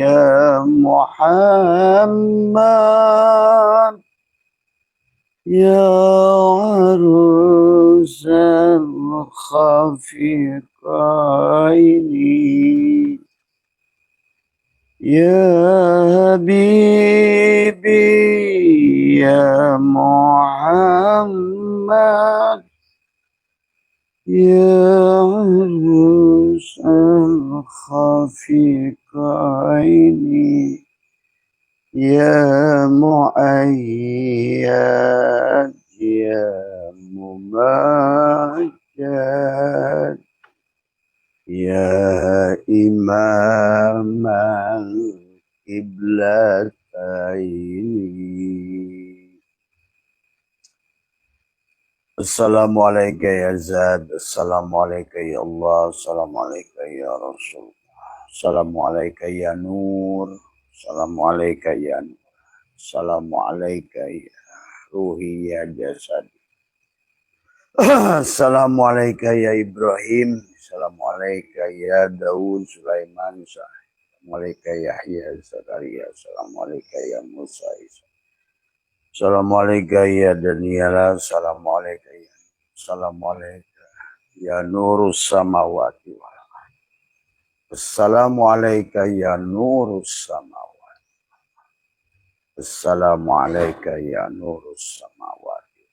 يا محمد يا عروس الخفيقين يا حبيبي يا محمد يا عروس الخفيقين يا مؤيد يا ممجد يا إمام القبلتين. Assalamualaikum ya Zad, Assalamualaikum ya Allah, Assalamualaikum ya Rasul, Assalamualaikum ya Nur, Assalamualaikum ya Nur, Assalamualaikum ya Ruhi ya Jasad, Assalamualaikum ya Ibrahim, Assalamualaikum ya Daud, Sulaiman, Assalamualaikum ya Yahya, Zakaria, Assalamualaikum ya Musa, Assalamualaikum ya Daniela, Assalamualaikum ya Assalamualaikum ya Nurus Samawati wal Ardh. Assalamualaikum ya Nurus Samawati. Assalamualaikum ya Nurus Samawati.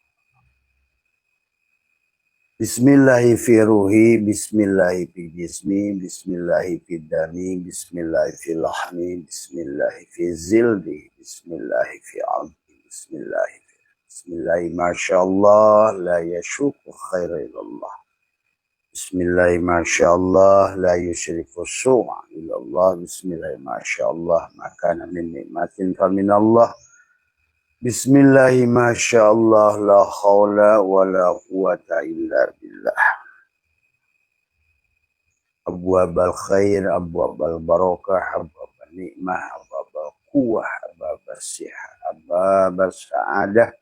Bismillahi fi ruhi, bismillahi fi jismi, bismillahi fi dami, bismillahi fi lahmi, bismillahi fi zildi, bismillahi fi aldi. Bismillah, Masya Allah, la yashuku khaira illallah. Bismillah, Masya Allah, la yushriku su'a illallah. Bismillah, Masya Allah, makana min nikmatin faminallah. Bismillah, Masya Allah, la khawla wa la quwata illa billah. Abwabal khair, abwabal barakah, abwabal nikmah, abwabal quwah, abwabal sihah, abwabal sa'adah,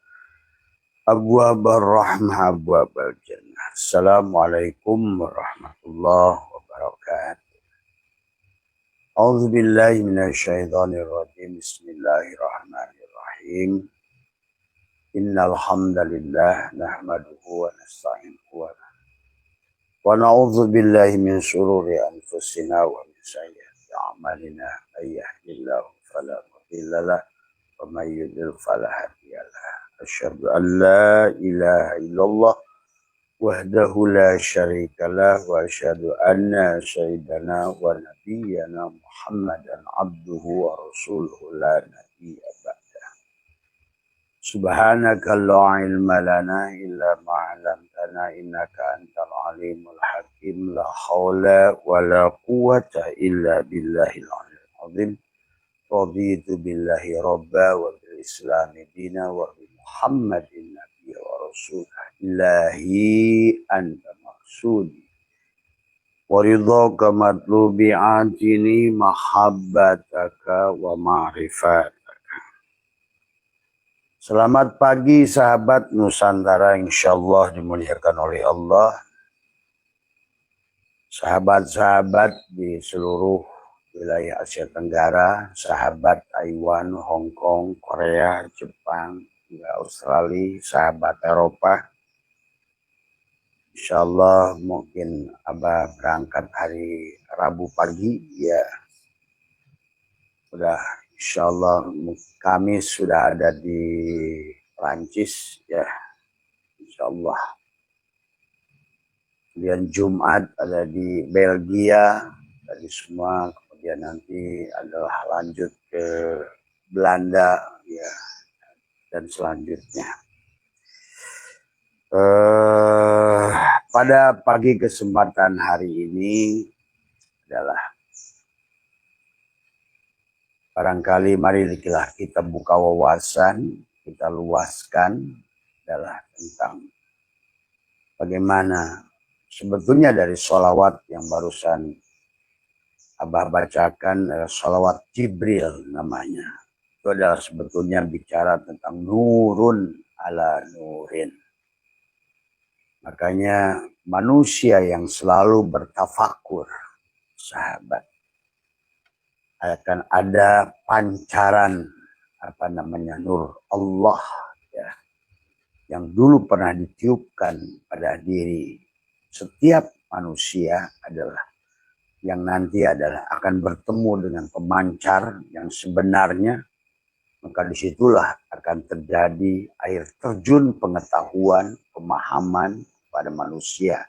abwabal rahmah, abwabal jannah. Assalamualaikum warahmatullahi wabarakatuh. A'udzu billahi minasyaitonir rajim. Bismillahirrahmanirrahim. Innal hamdalillah nahmaduhu wa nasta'inuhu wa na'udzu billahi min shururi anfusina wa min sayyiati a'malina. May yahdihillahu fala mudilla lahu wa may yudlil fala hadiya lahu. Asyhadu an la ilaha illallah wahdahu la syarika lah wa asyhadu anna sayyidana wa nabiyyana Muhammadan abduhu wa rasuluhu la nabiyya ba'dah. Subhanaka la ilma lana illa ma 'allamtana innaka antal alimul hakim. La haula wa la quwwata illa billahil aliyyil azim. Raditu billahi rabba wa bil islami dina wa bi Muhammadin nabiyya wa rasulah. Ilahi anta maksudi wa ridhaka matlubi atini mahabbataka wa ma'rifataka. Selamat pagi sahabat Nusantara, insyaallah dimuliakan oleh Allah. Sahabat-sahabat di seluruh wilayah Asia Tenggara, sahabat Taiwan, Hong Kong, Korea, Jepang, Australia, sahabat Eropa. Insyaallah mungkin Abah berangkat hari Rabu pagi ya. Udah insyaallah Kamis sudah ada di Prancis ya. Insyaallah. Kemudian Jumat ada di Belgia, dari semua. Kemudian nanti adalah lanjut ke Belanda ya, dan selanjutnya. Pada pagi kesempatan hari ini adalah barangkali marilah kita buka wawasan, kita luaskan adalah tentang bagaimana sebetulnya dari sholawat yang barusan Abah bacakan, sholawat Jibril namanya. Itu adalah sebetulnya bicara tentang nurun ala nurin. Makanya manusia yang selalu bertafakur, sahabat, akan ada pancaran nur Allah ya, yang dulu pernah ditiupkan pada diri setiap manusia adalah yang nanti adalah akan bertemu dengan pemancar yang sebenarnya, maka disitulah akan terjadi air terjun pengetahuan, pemahaman pada manusia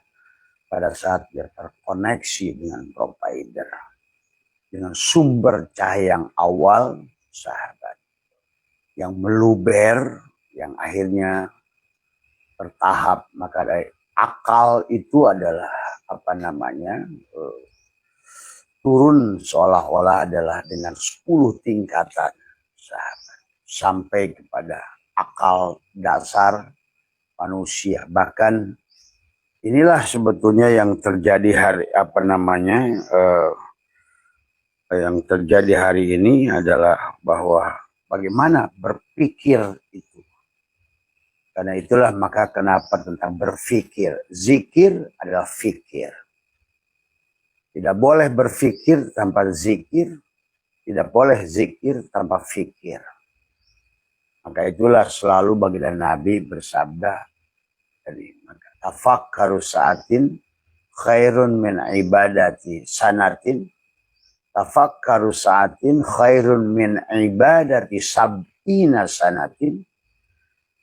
pada saat dia terkoneksi dengan provider, dengan sumber cahaya yang awal, sahabat, yang meluber, yang akhirnya bertahap. Maka dari akal itu adalah turun seolah-olah adalah dengan 10 tingkatan, sahabat, sampai kepada akal dasar manusia. Bahkan inilah sebetulnya yang terjadi yang terjadi hari ini adalah bahwa bagaimana berpikir itu. Karena itulah maka kenapa tentang berpikir. Zikir adalah fikir. Tidak boleh berpikir tanpa zikir. Tidak boleh zikir tanpa fikir. Maka itulah selalu baginda Nabi bersabda, tafakkaru sa'atin khairun min ibadati sanatin. Tafakkaru sa'atin khairun min ibadati sab'ina sanatin.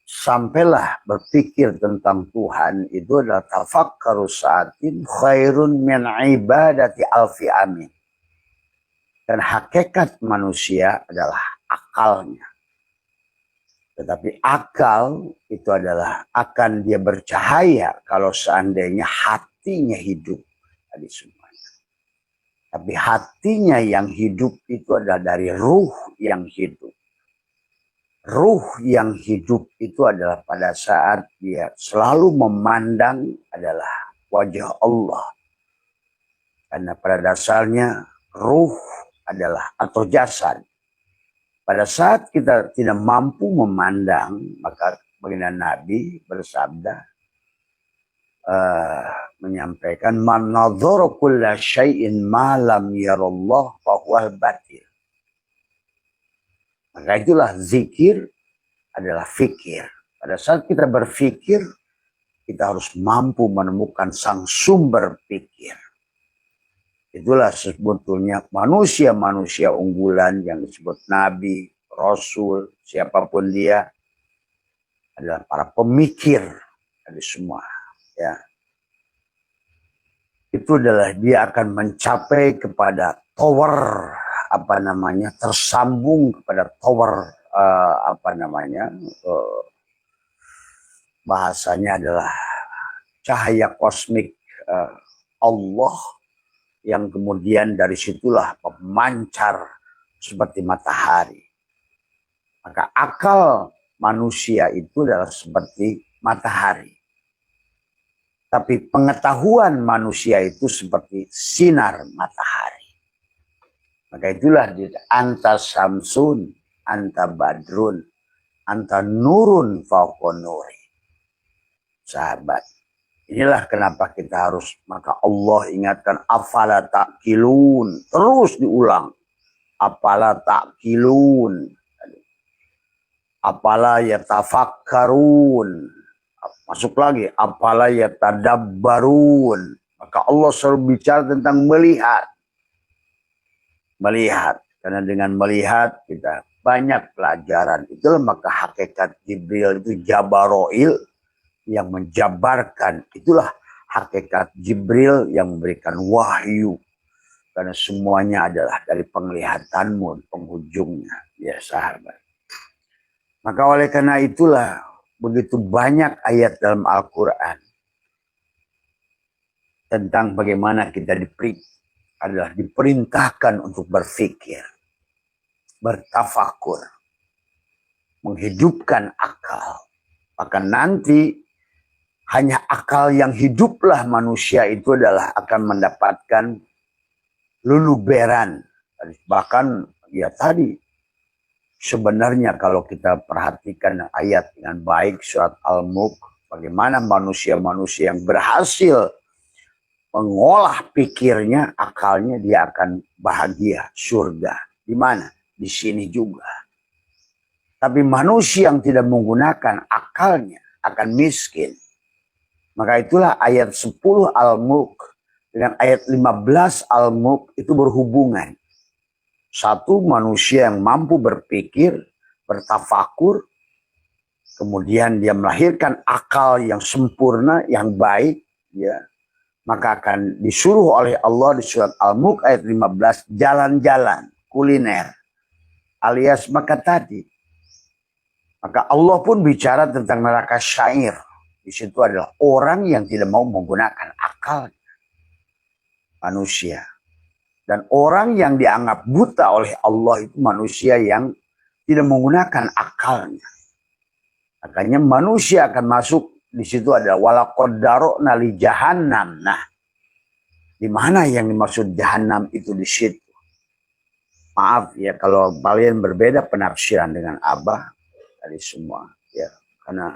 Sampailah berpikir tentang Tuhan itu adalah tafakkaru sa'atin khairun min ibadati alfi amin. Dan hakikat manusia adalah akalnya. Tetapi akal itu adalah akan dia bercahaya kalau seandainya hatinya hidup. Tadi semuanya. Tapi hatinya yang hidup itu adalah dari ruh yang hidup. Ruh yang hidup itu adalah pada saat dia selalu memandang adalah wajah Allah. Karena pada dasarnya ruh adalah atau jasad. Pada saat kita tidak mampu memandang, maka baginda Nabi bersabda, menyampaikan, man nadhara kulla syai'in ma lam yarallah fa huwal batil. Maka itulah zikir adalah fikir. Pada saat kita berfikir, kita harus mampu menemukan sang sumber pikir. Itulah sebetulnya manusia-manusia unggulan yang disebut Nabi, Rasul, siapapun dia adalah para pemikir dari semua. Ya, itu adalah dia akan mencapai kepada tower tersambung kepada tower bahasanya adalah cahaya kosmik Allah yang kemudian dari situlah memancar seperti matahari. Maka akal manusia itu adalah seperti matahari. Tapi pengetahuan manusia itu seperti sinar matahari. Maka itulah anta samsun, anta badrun, anta nurun fauqa nuri. Sahabat, inilah kenapa kita harus, maka Allah ingatkan afala ta'qilun, terus diulang. Afala ta'qilun. Afala yatafakkarun. Masuk lagi, apalah ya tadabbarun. Maka Allah selalu bicara tentang melihat. Melihat. Karena dengan melihat kita banyak pelajaran. Itulah maka hakikat Jibril itu Jabaroil yang menjabarkan. Itulah hakikat Jibril yang memberikan wahyu. Karena semuanya adalah dari penglihatanmu, penghujungnya. Ya sahabat. Maka oleh karena itulah begitu banyak ayat dalam Al-Quran tentang bagaimana kita diperintahkan untuk berpikir, bertafakur, menghidupkan akal. Maka nanti hanya akal yang hiduplah manusia itu adalah akan mendapatkan luluberan. Bahkan ya tadi, sebenarnya kalau kita perhatikan ayat dengan baik surat Al-Mulk, bagaimana manusia-manusia yang berhasil mengolah pikirnya, akalnya, dia akan bahagia, surga. Di mana? Di sini juga. Tapi manusia yang tidak menggunakan akalnya akan miskin. Maka itulah ayat 10 Al-Mulk dengan ayat 15 Al-Mulk itu berhubungan. Satu, manusia yang mampu berpikir, bertafakur, kemudian dia melahirkan akal yang sempurna, yang baik, ya, maka akan disuruh oleh Allah di surat Al-Mulk ayat 15 jalan-jalan kuliner alias maka tadi. Maka Allah pun bicara tentang neraka syair. Di situ adalah orang yang tidak mau menggunakan akal manusia. Dan orang yang dianggap buta oleh Allah itu manusia yang tidak menggunakan akalnya. Makanya manusia akan masuk di situ ada walaqad darokna li jahannam. Nah, di mana yang dimaksud jahannam itu di situ? Maaf ya kalau kalian berbeda penafsiran dengan Abah dari semua ya, karena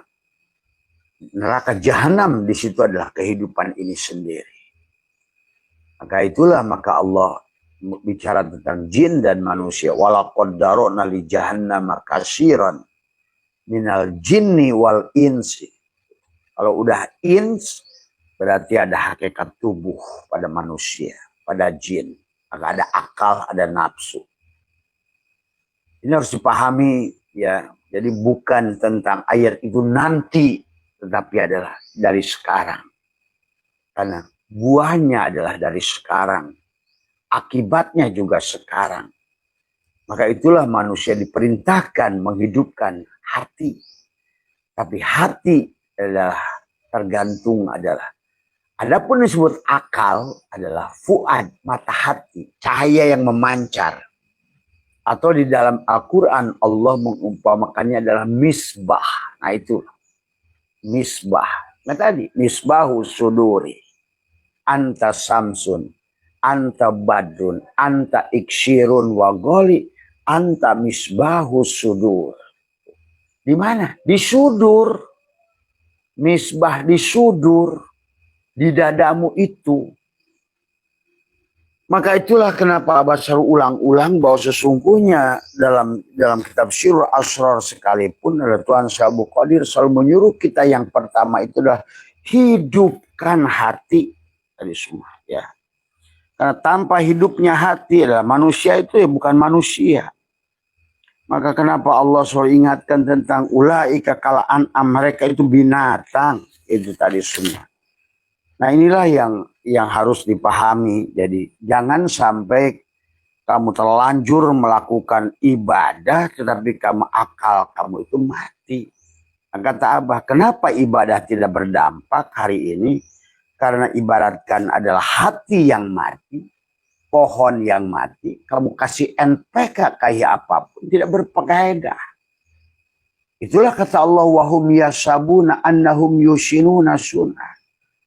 neraka jahanam di situ adalah kehidupan ini sendiri. Maka itulah maka Allah bicara tentang jin dan manusia. Walaqad darokna li jahannam katsiran minal jinni wal insi. Kalau udah ins berarti ada hakikat tubuh pada manusia, pada jin. Maka ada akal, ada nafsu. Ini harus dipahami ya. Jadi bukan tentang ayat itu nanti, tetapi adalah dari sekarang. Karena buahnya adalah dari sekarang. Akibatnya juga sekarang. Maka itulah manusia diperintahkan menghidupkan hati. Tapi hati adalah tergantung adalah. Adapun disebut akal adalah fuad, mata hati. Cahaya yang memancar. Atau di dalam Al-Quran Allah mengumpamakannya adalah misbah. Nah itu. Misbah. Nah tadi. Misbahu suduri. Anta samsun. Anta badrun. Anta ikshirun wa goli. Anta misbahu sudur. Di mana? Di sudur. Misbah di sudur. Di dadamu itu. Maka itulah kenapa Abah selalu ulang-ulang bahwa sesungguhnya dalam kitab Sirrul Asrar sekalipun ada Tuhan Syekh Qadir selalu menyuruh kita yang pertama itu adalah hidupkan hati tadi semua ya. Karena tanpa hidupnya hati adalah manusia itu ya bukan manusia. Maka kenapa Allah selalu ingatkan tentang ulaika kal an'am, mereka itu binatang itu tadi semua. Nah inilah yang harus dipahami. Jadi jangan sampai kamu terlanjur melakukan ibadah tetapi akal kamu itu mati. Kata Abah, kenapa ibadah tidak berdampak hari ini? Karena ibaratkan adalah hati yang mati, pohon yang mati, kamu kasih NPK kayak apapun tidak berfaedah. Itulah kata Allah, wahum yasabuna annahum yusinuna sunnah.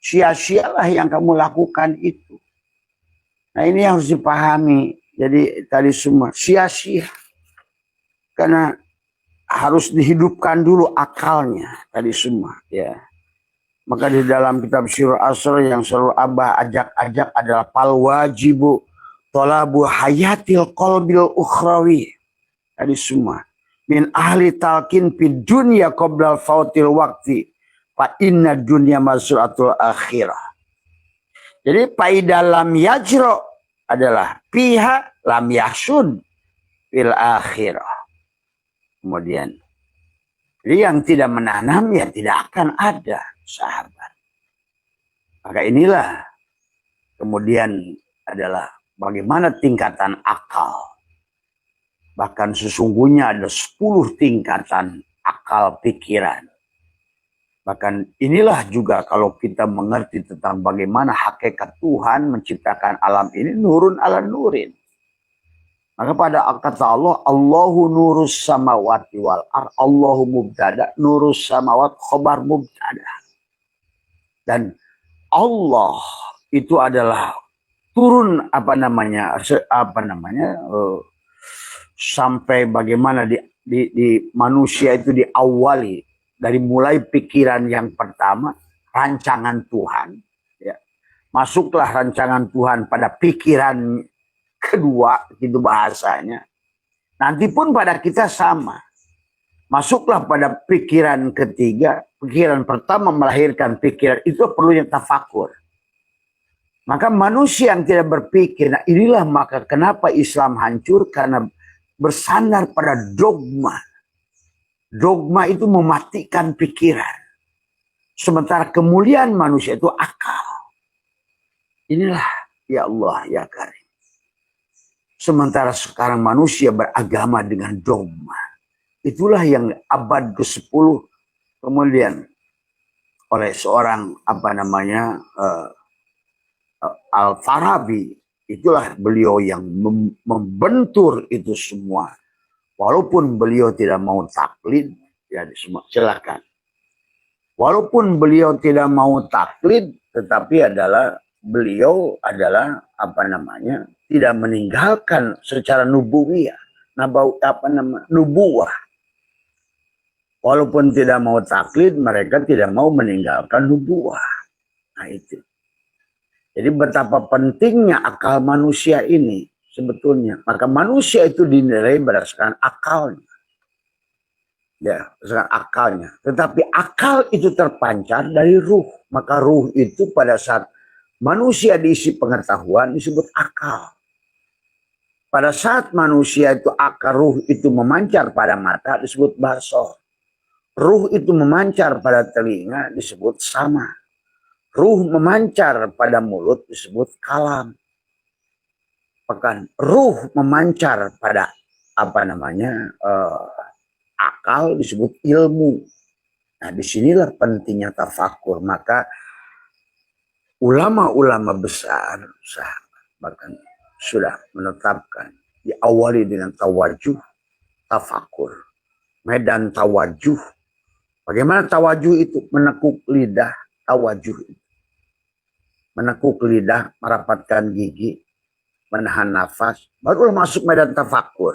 Sia-sialah yang kamu lakukan itu. Nah ini harus dipahami. Jadi tadi semua sia-sia. Karena harus dihidupkan dulu akalnya. Tadi semua ya. Maka di dalam kitab Sirrul Asrar yang selalu Abah ajak-ajak adalah fal wajibu thalabu hayatil qalbil ukhrawi. Tadi semua. Min ahli talqin fid dunya qoblal fautil waqti. Fa inna dunya masratul akhirah. Jadi faida lam yajro adalah pihak lam yahsun fil akhirah. Kemudian jadi yang tidak menanam ya tidak akan ada sahabat. Maka inilah kemudian adalah bagaimana tingkatan akal. Bahkan sesungguhnya ada 10 tingkatan akal pikiran. Bahkan inilah juga kalau kita mengerti tentang bagaimana hakikat Tuhan menciptakan alam ini nurun ala nurin. Maka pada kata Allah, Allahu nurus samawati wal ar, Allahu mubtada, nurus samawat khobar mubtada. Dan Allah itu adalah turun sampai bagaimana di manusia itu diawali. Dari mulai pikiran yang pertama, rancangan Tuhan. Ya. masuklah rancangan Tuhan pada pikiran kedua, itu bahasanya. Nanti pun pada kita sama. Masuklah pada pikiran ketiga, pikiran pertama melahirkan pikiran, itu perlu yang tafakur. Maka manusia yang tidak berpikir, nah inilah maka kenapa Islam hancur, karena bersandar pada dogma. Dogma itu mematikan pikiran. Sementara kemuliaan manusia itu akal. Inilah ya Allah ya Karim. Sementara sekarang manusia beragama dengan dogma. Itulah yang abad ke-10 kemudian oleh seorang Al-Farabi. Itulah beliau yang membentur itu semua. Walaupun beliau tidak mau taklid, ya silakan. Walaupun beliau tidak mau taklid, tetapi beliau adalah tidak meninggalkan secara nubuwiyah, nubuwah. Walaupun tidak mau taklid, mereka tidak mau meninggalkan nubuwah. Nah itu. Jadi betapa pentingnya akal manusia ini sebetulnya. Maka manusia itu dinilai berdasarkan akalnya. Ya, berdasarkan akalnya. Tetapi akal itu terpancar dari ruh. Maka ruh itu pada saat manusia diisi pengetahuan disebut akal. Pada saat manusia itu akal ruh itu memancar pada mata disebut basor. Ruh itu memancar pada telinga disebut sama. Ruh memancar pada mulut disebut kalam. Bahkan ruh memancar pada akal disebut ilmu. Nah, disinilah pentingnya tafakur. Maka ulama-ulama besar bahkan sudah menetapkan diawali dengan tawajuh, tafakur, medan tawajuh. Bagaimana tawajuh itu? Menekuk lidah, tawajuh itu. Menekuk lidah, merapatkan gigi, menahan nafas, barulah masuk medan tafakur.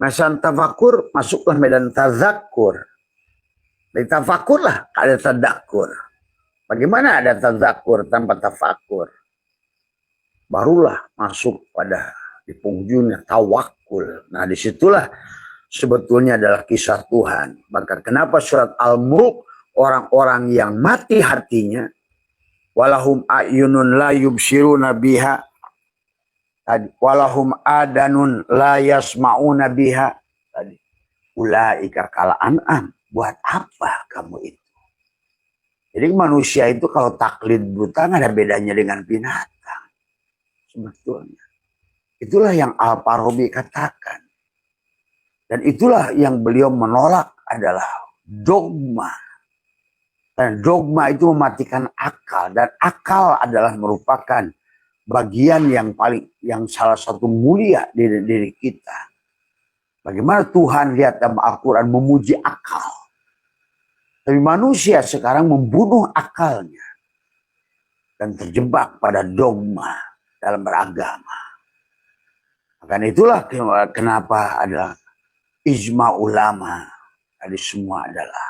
Medan tafakur, masuklah medan tazakur. Dari tafakurlah ada tadakur. Bagaimana ada tazakur tanpa tafakur? Barulah masuk pada di penghujungnya tawakul. Nah disitulah sebetulnya adalah kisah Tuhan. Maka kenapa surat Al-Mulk, orang-orang yang mati hatinya, walahum a'yunun la yubsiruna biha, walahum adanun la yasma'una biha, ulaika kal an'am. Buat apa kamu itu? Jadi manusia itu kalau taklid buta nggak ada bedanya dengan binatang. Sebetulnya. Itulah yang Al-Farabi katakan. Dan itulah yang beliau menolak adalah dogma. Dan dogma itu mematikan akal. Dan akal adalah merupakan bagian yang salah satu mulia di diri kita. Bagaimana Tuhan lihat dalam Al-Quran memuji akal. Tapi manusia sekarang membunuh akalnya. Dan terjebak pada dogma dalam beragama. Karena itulah kenapa adalah ijma ulama tadi semua adalah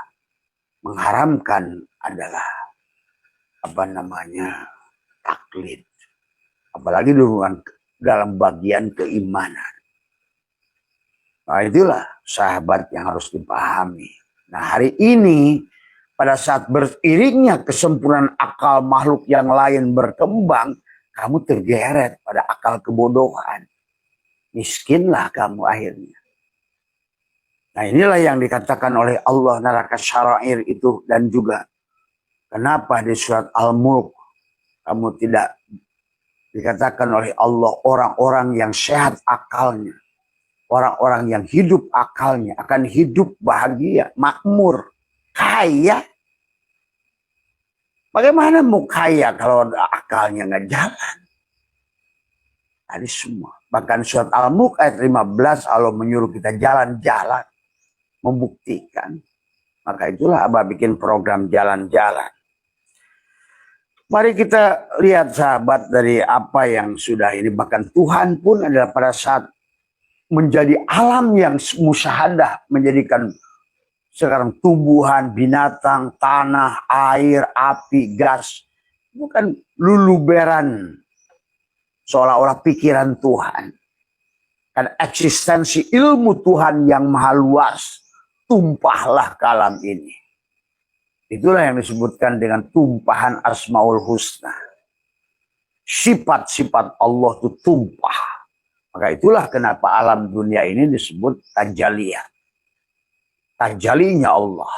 mengharamkan adalah taklid, apalagi dalam bagian keimanan. Nah itulah sahabat yang harus dipahami. Nah hari ini pada saat beriringnya kesempurnaan akal makhluk yang lain berkembang, kamu tergeret pada akal kebodohan. Miskinlah kamu akhirnya. Nah inilah yang dikatakan oleh Allah neraka syara'ir itu. Dan juga kenapa di surat Al-Mulk kamu tidak dikatakan oleh Allah orang-orang yang sehat akalnya. Orang-orang yang hidup akalnya akan hidup bahagia, makmur, kaya. Bagaimana mau kaya kalau akalnya nggak jalan? Tadi semua. Bahkan surat Al-Mulk ayat 15 Allah menyuruh kita jalan-jalan. Membuktikan. Maka itulah Abah bikin program jalan-jalan. Mari kita lihat sahabat dari apa yang sudah ini. Bahkan Tuhan pun adalah pada saat menjadi alam yang musyahadah. Menjadikan sekarang tumbuhan, binatang, tanah, air, api, gas. bukan luluberan seolah-olah pikiran Tuhan. Karena eksistensi ilmu Tuhan yang maha luas, tumpahlah ke alam ini. Itulah yang disebutkan dengan tumpahan Asmaul Husna. Sifat-sifat Allah itu tumpah. Maka itulah kenapa alam dunia ini disebut tajaliyat. Tajalinya Allah.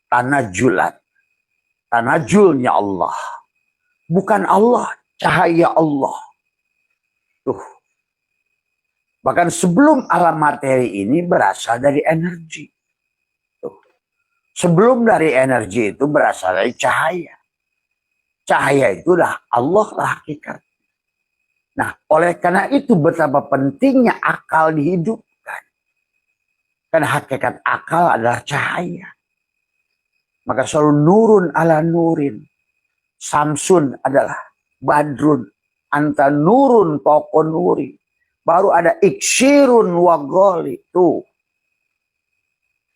Tanajulat. Tanajulnya Allah. Bukan Allah, cahaya Allah. Tuh. Bahkan sebelum alam materi ini berasal dari energi. Tuh. Sebelum dari energi itu berasal dari cahaya. Cahaya itulah Allah lah hakikat. Nah, oleh karena itu betapa pentingnya akal dihidupkan. Karena hakikat akal adalah cahaya. Maka selalu nurun ala nurin. Samsun adalah badrun. Anta nurun poko nuri. Baru ada iksirun wagoli. Tuh.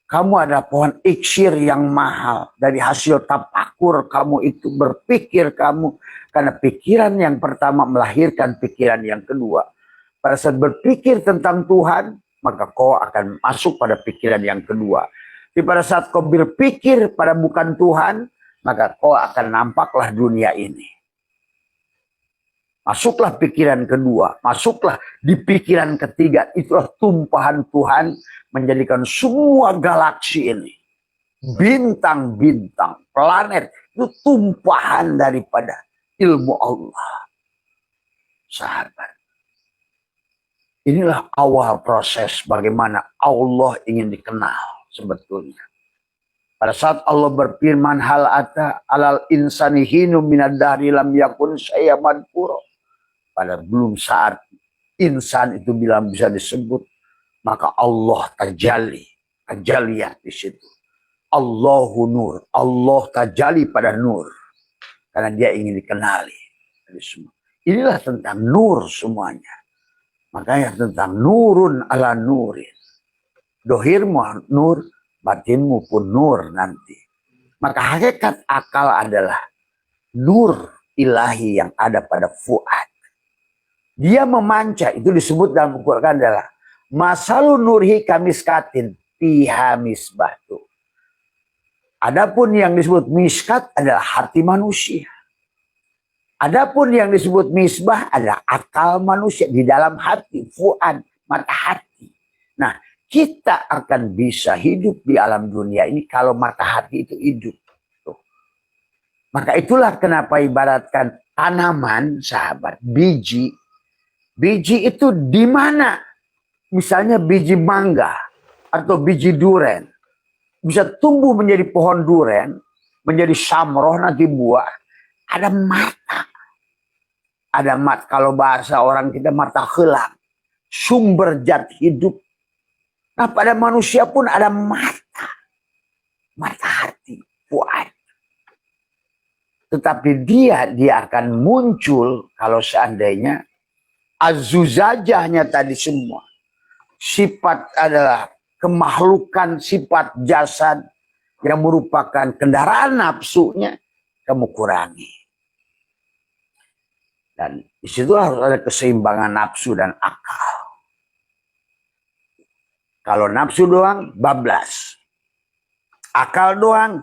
Kamu ada pohon iksir yang mahal. Dari hasil tapakur kamu itu berpikir kamu. Karena pikiran yang pertama melahirkan pikiran yang kedua. Pada saat berpikir tentang Tuhan, maka kau akan masuk pada pikiran yang kedua. Tapi pada saat kau berpikir pada bukan Tuhan, maka kau akan nampaklah dunia ini. Masuklah pikiran kedua, masuklah di pikiran ketiga. Itulah tumpahan Tuhan menjadikan semua galaksi ini. Bintang-bintang, planet, itu tumpahan daripada ilmu Allah. Sahabat. Inilah awal proses bagaimana Allah ingin dikenal sebetulnya. Pada saat Allah berfirman, hal ata alal insani hinu minad dahri lam yakun syai'an madhkura. Pada belum saat insan itu bilang bisa disebut, maka Allah tajalli, tajaliyah di situ. Allahu nur, Allah tajalli pada nur, karena dia ingin dikenali. Inilah tentang nur semuanya. Makanya tentang nurun ala nurin. Dohirmu nur, batinmu pun nur nanti. Maka hakikat akal adalah nur ilahi yang ada pada fuad. Dia memanca, itu disebut dalam Al-Quran adalah masalu nurhi kamiskatin piha misbatu. Adapun yang disebut miskat adalah hati manusia. Adapun yang disebut misbah adalah akal manusia di dalam hati, fuad, mata hati. Nah, kita akan bisa hidup di alam dunia ini kalau mata hati itu hidup. Tuh. Maka itulah kenapa ibaratkan tanaman, sahabat, biji. Biji itu di mana? Misalnya biji mangga atau biji duren. Bisa tumbuh menjadi pohon duren, menjadi samroh nanti buah. Ada mata. Ada mata, kalau bahasa orang kita mata helang. Sumber zat hidup. Nah pada manusia pun ada mata. Mata hati, fuad. Tetapi dia akan muncul kalau seandainya azuzajahnya tadi semua. Sifat adalah kemakhlukan sifat jasad yang merupakan kendaraan nafsunya, kamu kurangi. Dan disitulah harus ada keseimbangan nafsu dan akal. Kalau nafsu doang, bablas. Akal doang,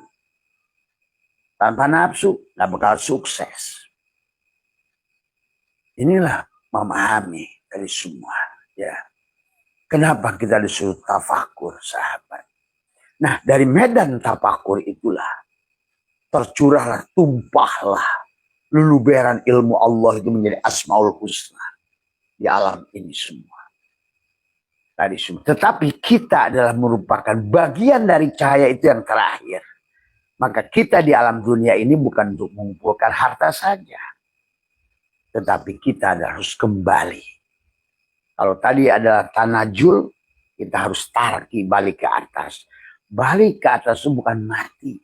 tanpa nafsu, gak bakal sukses. Inilah memahami dari semua. Ya. Kenapa kita disuruh tafakur, sahabat? Nah, dari medan tafakur itulah tercurahlah, tumpahlah luluberan ilmu Allah itu menjadi Asmaul Husna di alam ini semua. Tadi semua. Tetapi kita adalah merupakan bagian dari cahaya itu yang terakhir. Maka kita di alam dunia ini bukan untuk mengumpulkan harta saja. Tetapi kita harus kembali. Kalau tadi adalah tanajul, kita harus tarki balik ke atas. Balik ke atas itu bukan mati.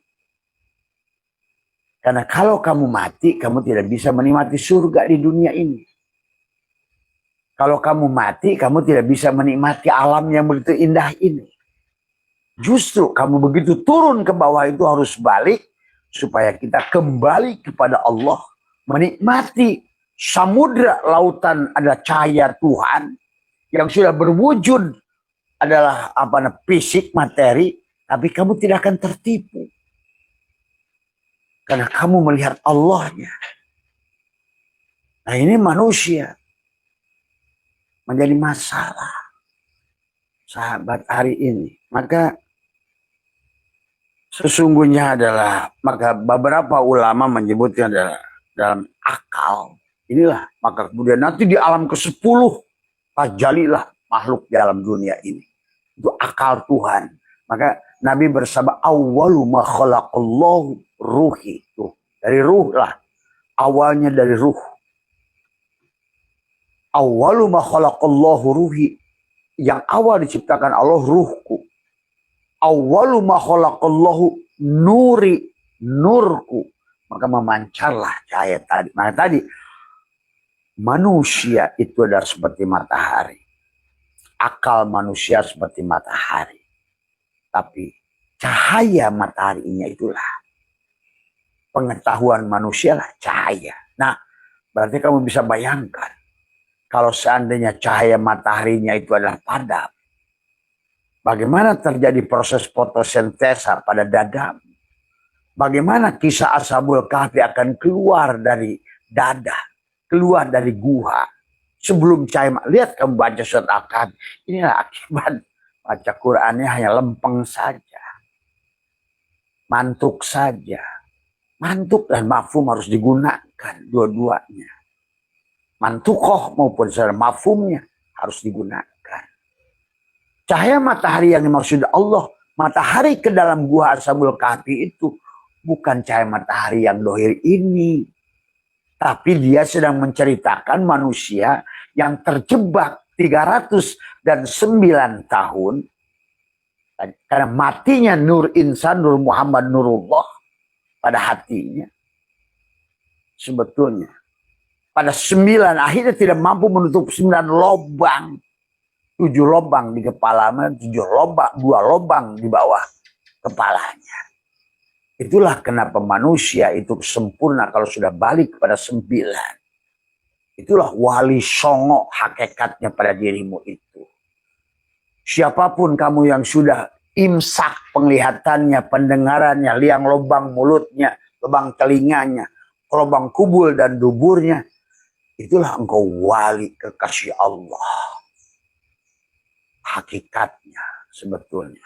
Karena kalau kamu mati, kamu tidak bisa menikmati surga di dunia ini. Kalau kamu mati, kamu tidak bisa menikmati alam yang begitu indah ini. Justru kamu begitu turun ke bawah itu harus balik supaya kita kembali kepada Allah, menikmati samudra lautan ada cahaya Tuhan yang sudah berwujud adalah fisik materi, tapi kamu tidak akan tertipu karena kamu melihat Allahnya. Nah, ini manusia menjadi masalah, sahabat, hari ini. Maka sesungguhnya adalah, maka beberapa ulama menyebutnya adalah dalam akal. Inilah, maka kemudian nanti di alam ke-10 tajalilah makhluk di alam dunia ini. Itu akal Tuhan. Maka Nabi bersabda, awwalu ma khalaqallahu ruhi. Tuh, dari ruh lah. Awalnya dari ruh. Awwalu ma khalaqallahu ruhi. Yang awal diciptakan Allah ruhku. Awwalu ma khalaqallahu nuri, nurku. Maka memancarlah cahaya tadi. Maka tadi manusia itu adalah seperti matahari. Akal manusia seperti matahari. Tapi cahaya mataharinya itulah pengetahuan manusia lah cahaya. Nah, berarti kamu bisa bayangkan kalau seandainya cahaya mataharinya itu adalah padam, bagaimana terjadi proses fotosintesa pada dada? Bagaimana kisah Ashabul Kahfi akan keluar dari dada, keluar dari gua sebelum cahaya? Lihat kamu baca surat Al-Kahfi. Inilah akibat baca Qurannya hanya lempeng saja, mantuk saja. Mantuk dan mafhum harus digunakan dua-duanya. Mantukoh maupun secara mafhumnya harus digunakan. Cahaya matahari yang dimaksud Allah, matahari ke dalam gua Ashabul Kahfi itu bukan cahaya matahari yang dohir ini. Tapi dia sedang menceritakan manusia yang terjebak 309 tahun. Karena matinya Nur Insan, Nur Muhammad, Nurullah pada hatinya. Sebetulnya pada 9 akhirnya tidak mampu menutup 9 lubang. 7 lubang di kepalanya, 7 lubang, 2 lubang di bawah kepalanya. Itulah kenapa manusia itu sempurna kalau sudah balik kepada 9. Itulah wali songo hakikatnya pada dirimu itu. Siapapun kamu yang sudah imsak penglihatannya, pendengarannya, liang lubang mulutnya, lubang telinganya, lubang kubul dan duburnya, itulah engkau wali kekasih Allah. Hakikatnya sebetulnya.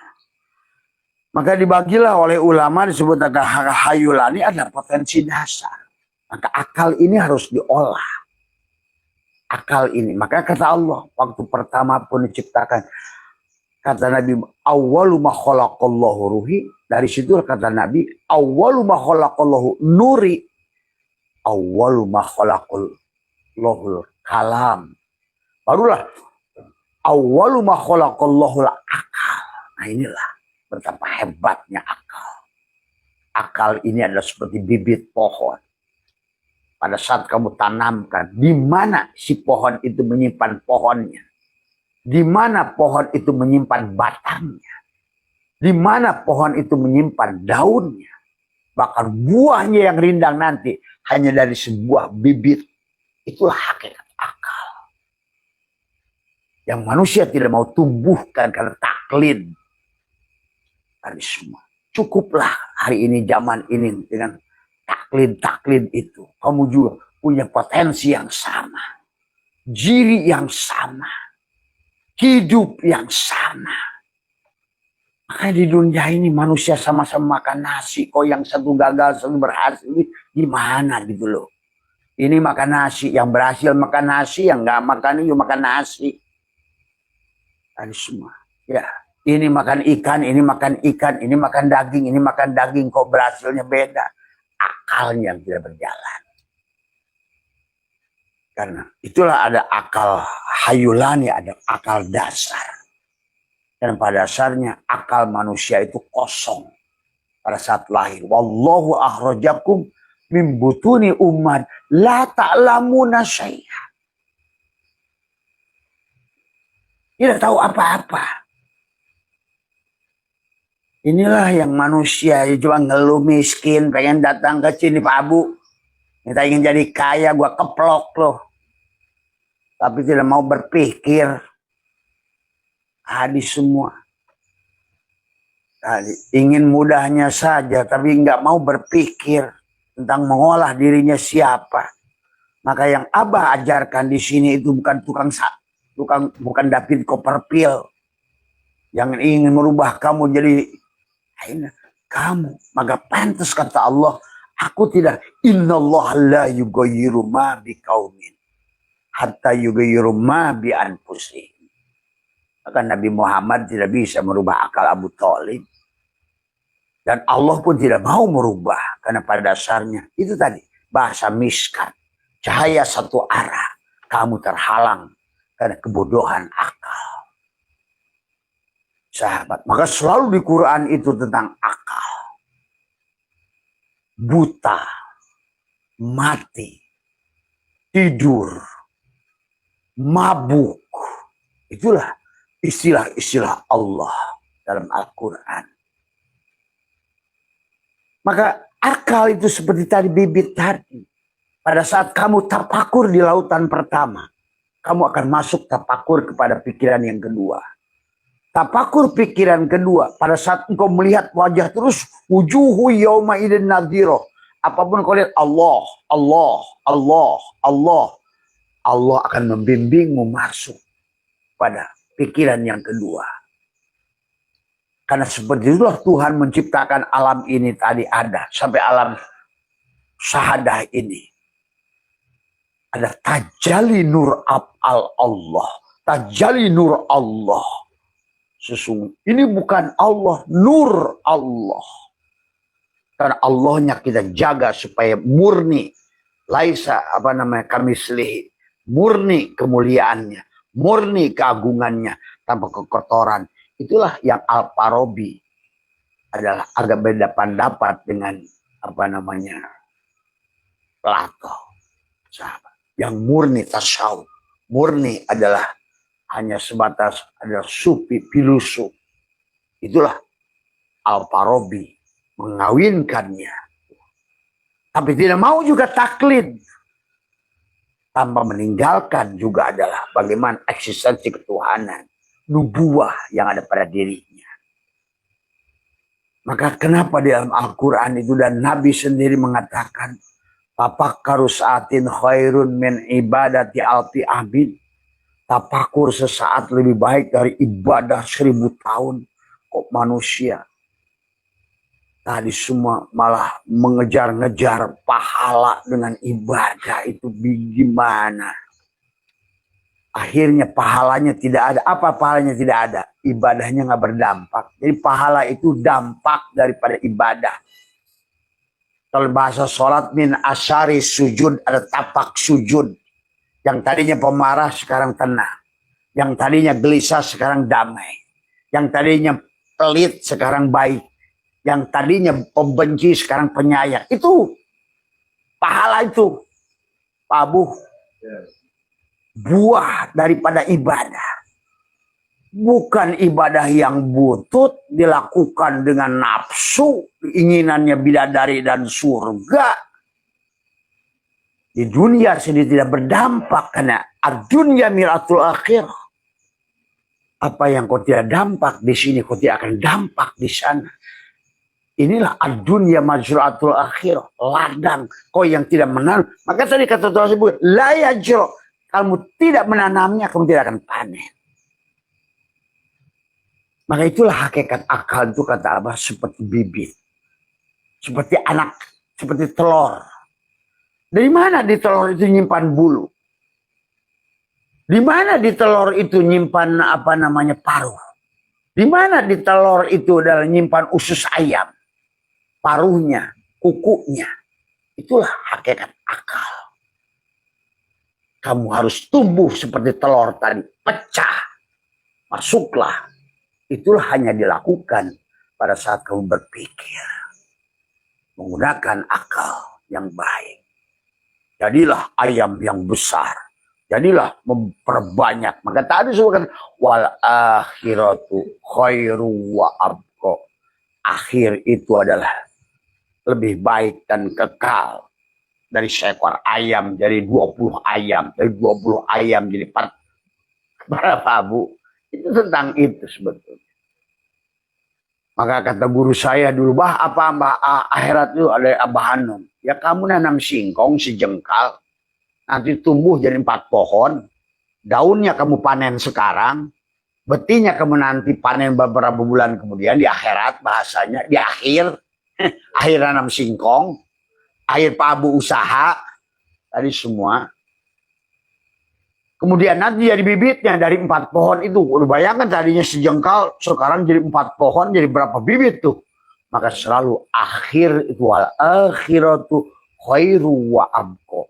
Maka dibagilah oleh ulama disebut ada hayulani, ada potensi dasar. Maka akal ini harus diolah. Akal ini. Maka kata Allah, waktu pertama pun diciptakan, kata Nabi, awwalu ma khalaqallahu ruhi. Dari situ kata Nabi, awwalu ma khalaqallahu nuri. Awwalu ma khalaqallahu kalam. Barulah awwalu ma khalaqallahu akal. Nah, inilah betapa hebatnya akal. Akal ini adalah seperti bibit pohon. Pada saat kamu tanamkan, di mana si pohon itu menyimpan pohonnya? Di mana pohon itu menyimpan batangnya? Di mana pohon itu menyimpan daunnya? Bahkan buahnya yang rindang nanti hanya dari sebuah bibit. Itulah hakikat akal. Yang manusia tidak mau tumbuhkan karena taklid. Tadi semua. Cukuplah hari ini, zaman ini dengan taklid-taklid itu. Kamu juga punya potensi yang sama. Jiri yang sama. Hidup yang sama. Makanya di dunia ini manusia sama-sama makan nasi. Kok yang satu gagal, satu berhasil. Gimana gitu loh. Ini makan nasi. Yang berhasil makan nasi. Yang gak makan itu makan nasi. Tadi semua. Ya. Ini makan ikan, ini makan ikan, ini makan daging, ini makan daging. Kok berhasilnya beda. Akalnya yang tidak berjalan. Karena itulah ada akal hayulani, ada akal dasar. Dan pada dasarnya akal manusia itu kosong pada saat lahir. Wallahu akhrajakum min butuni ummat la ta'lamuna syai'a. Tidak tahu apa-apa. Inilah yang manusia, ya cuma ngeluh miskin, pengen datang ke sini Pak Abu. Kita ingin jadi kaya, gua keplok loh. Tapi tidak mau berpikir. Hadis semua. Ingin mudahnya saja, tapi nggak mau berpikir tentang mengolah dirinya siapa. Maka yang Abah ajarkan di sini itu bukan bukan David Copperfield yang ingin merubah kamu jadi kamu. Maka pantas kata Allah, aku tidak, innallaha la yughayyiru ma biqaumin hatta yughayyiru ma bi anfusihim. Maka Nabi Muhammad tidak bisa merubah akal Abu Thalib. Dan Allah pun tidak mau merubah. Karena pada dasarnya itu tadi bahasa miskat. Cahaya satu arah. Kamu terhalang karena kebodohan akal. Sahabat. Maka selalu di Quran itu tentang akal. Buta. Mati. Tidur. Mabuk. Itulah istilah-istilah Allah dalam Al-Quran. Maka akal itu seperti tadi bibit tadi. Pada saat kamu tapakur di lautan pertama, kamu akan masuk tapakur kepada pikiran yang kedua. Tapakur pikiran kedua, pada saat engkau melihat wajah terus, wujuhu yauma idin nadhiro. Apapun kau lihat, Allah, Allah, Allah, Allah. Allah akan membimbingmu masuk pada pikiran yang kedua. Karena seperti itulah Tuhan menciptakan alam ini tadi ada. Sampai alam syahadah ini. Ada tajalli nur al Allah. Tajalli nur Allah. Sesungguhnya ini bukan Allah, nur Allah. Karena Allahnya kita jaga supaya murni. Laisa kamislihi. Murni kemuliaannya. Murni keagungannya tanpa kekotoran. Itulah yang Al-Farabi adalah agak beda pendapat dengan Plato. Sahabat. Yang murni tasawuf. Murni adalah hanya sebatas adalah sufi filosof. Itulah Al-Farabi mengawinkannya. Tapi tidak mau juga taklid. Tanpa meninggalkan juga adalah bagaimana eksistensi ketuhanan. Nubuah yang ada pada dirinya. Maka kenapa di dalam Al-Quran itu dan Nabi sendiri mengatakan tafakkaru sa'atin khairun min ibadati alfi abid. Tafakur sesaat lebih baik dari ibadah 1000 tahun. Kok manusia tadi semua malah mengejar-ngejar pahala dengan ibadah itu gimana? Akhirnya pahalanya tidak ada. Apa pahalanya tidak ada? Ibadahnya nggak berdampak. Jadi pahala itu dampak daripada ibadah. Kalau bahasa sholat min asyari sujud, ada tapak sujud. Yang tadinya pemarah sekarang tenang. Yang tadinya gelisah sekarang damai. Yang tadinya pelit sekarang baik. Yang tadinya pembenci sekarang penyayang. Itu pahala itu. Pak Abu. Buah daripada ibadah. Bukan ibadah yang butut dilakukan dengan nafsu, keinginannya bidadari dan surga. Di dunia sendiri tidak berdampak karena ad-dunya miratul akhir. Apa yang kau tidak dampak di sini, kau tidak akan dampak di sana. Inilah ad-dunya majratul akhir, ladang. Kau yang tidak menanam, maka tadi kata Tuhan sebut la yajro. Kamu tidak menanamnya, kamu tidak akan panen. Maka itulah hakikat akal itu kata Abah seperti bibit. Seperti anak, seperti telur. Dari mana di telur itu nyimpan bulu? Di mana di telur itu nyimpan paruh? Di mana di telur itu adalah nyimpan usus ayam? Paruhnya, kukunya. Itulah hakikat akal. Kamu harus tumbuh seperti telur tadi. Pecah. Masuklah. Itulah hanya dilakukan pada saat kamu berpikir. Menggunakan akal yang baik. Jadilah ayam yang besar. Jadilah memperbanyak. Maka tadi saya kata, wal akhiratu khairu wa abqa. akhir itu adalah lebih baik dan kekal dari seekor ayam, dari 20 ayam, dari 20 ayam jadi 4. Berapa, Bu? Itu tentang itu sebetulnya. Maka kata guru saya dulu, akhirat itu ada Abah Hanum. Ya kamu nanam singkong sejengkal, nanti tumbuh jadi 4 pohon, daunnya kamu panen sekarang, betinya kamu nanti panen beberapa bulan kemudian di akhirat, bahasanya di akhir, akhir nanam singkong, akhir pabu usaha, tadi semua. Kemudian nanti jadi bibitnya dari 4 pohon itu. Udah bayangkan tadinya sejengkal, sekarang jadi 4 pohon, jadi berapa bibit tuh. Maka selalu akhir itu, wal akhiratu khairu wa abqa.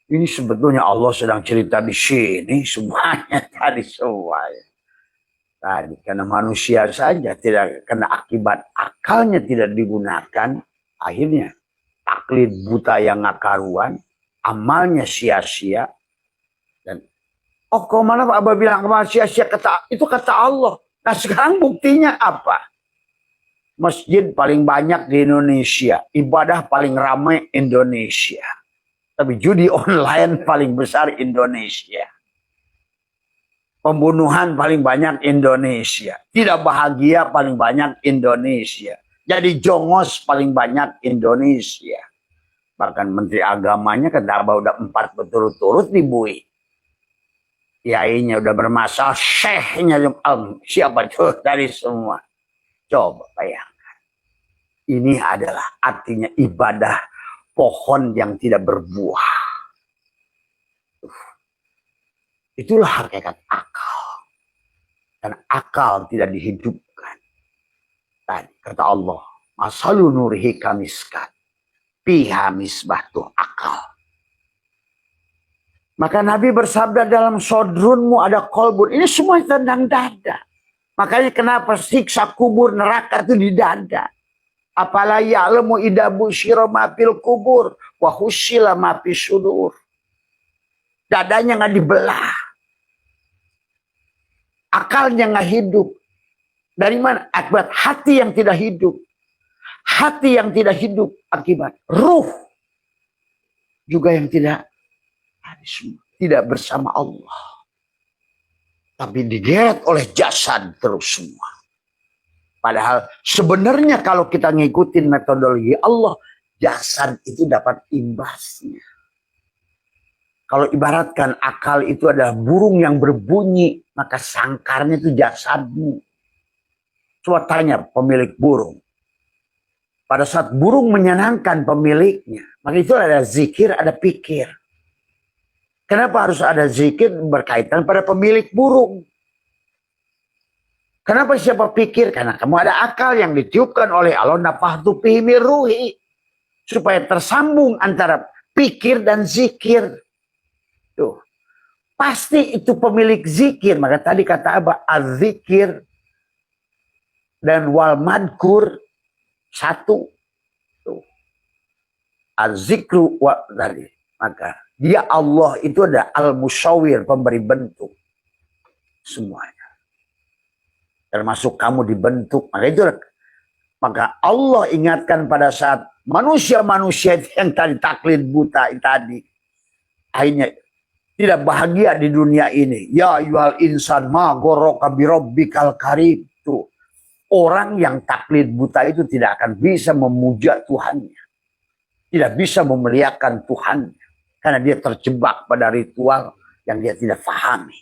Ini sebetulnya Allah sedang cerita di sini semuanya tadi semuanya. Tadi karena manusia saja tidak, karena akibat akalnya tidak digunakan, akhirnya taklid buta yang ngakaruan, amalnya sia-sia. Dan kok mana Pak Abah bilang amal sia-sia, itu kata Allah. Nah sekarang buktinya apa? Masjid paling banyak di Indonesia, ibadah paling ramai Indonesia. Tapi judi online paling besar Indonesia. Pembunuhan paling banyak Indonesia. Tidak bahagia paling banyak Indonesia. Jadi jongos paling banyak Indonesia. Bahkan Menteri Agamanya kata Abah udah 4 berturut-turut dibui. Kiainya udah bermasalah, syekhnya siapa tuh dari semua. Coba bayangkan. Ini adalah artinya ibadah pohon yang tidak berbuah. Itulah hakikat akal. Dan akal tidak dihidupkan. Tadi kata Allah, masalu nurihi kamiskat, piha misbah tuh akal. Maka Nabi bersabda dalam sodrunmu ada kolbun. Ini semua tentang dada. Makanya kenapa siksa kubur neraka itu di dada. Apalagi ya'lamu idabu syiromapil kubur. Wahusyila mapi sudur. Dadanya nggak dibelah. Akalnya nggak hidup. Dari mana? Akibat hati yang tidak hidup. Hati yang tidak hidup akibat ruh. Juga yang tidak bersama Allah. Tapi digeret oleh jasad terus semua. Padahal sebenarnya kalau kita ngikutin metodologi Allah, jasad itu dapat imbasnya. Kalau ibaratkan akal itu adalah burung yang berbunyi, maka sangkarnya itu jasadmu. Coba tanya pemilik burung. Pada saat burung menyenangkan pemiliknya, maka itu ada zikir, ada pikir. Kenapa harus ada zikir berkaitan pada pemilik burung? Kenapa siapa pikir? Karena kamu ada akal yang ditiupkan oleh Allah. Nafahtu fihi min ruhi. Supaya tersambung antara pikir dan zikir. Tuh. Pasti itu pemilik zikir. Maka tadi kata Abah, az-zikir dan wal madkur satu. Tuh. Az-zikru wa tadi. Maka dia Allah itu ada al-musawwir, pemberi bentuk semuanya. Termasuk kamu dibentuk. Maka Allah ingatkan pada saat manusia-manusia yang tadi taklid buta tadi. Akhirnya tidak bahagia di dunia ini. Ya ayyuhal insan ma ghurraka birabbikal karim. Tuh. Orang yang taklid buta itu tidak akan bisa memuja Tuhannya. Tidak bisa memuliakan Tuhannya. Karena dia terjebak pada ritual yang dia tidak pahami.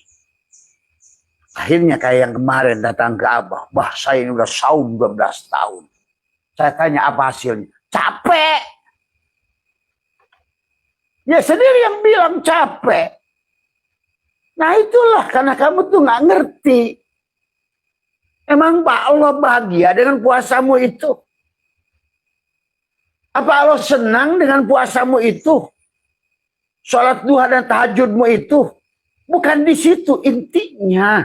Akhirnya kayak yang kemarin datang ke Abah. Bah, saya ini udah saum 12 tahun. Saya tanya apa hasilnya? Capek. Ya sendiri yang bilang capek. Nah itulah karena kamu tuh nggak ngerti. Emang Pak Allah bahagia dengan puasamu itu? Apa Allah senang dengan puasamu itu? Sholat duha dan tahajudmu itu bukan di situ intinya.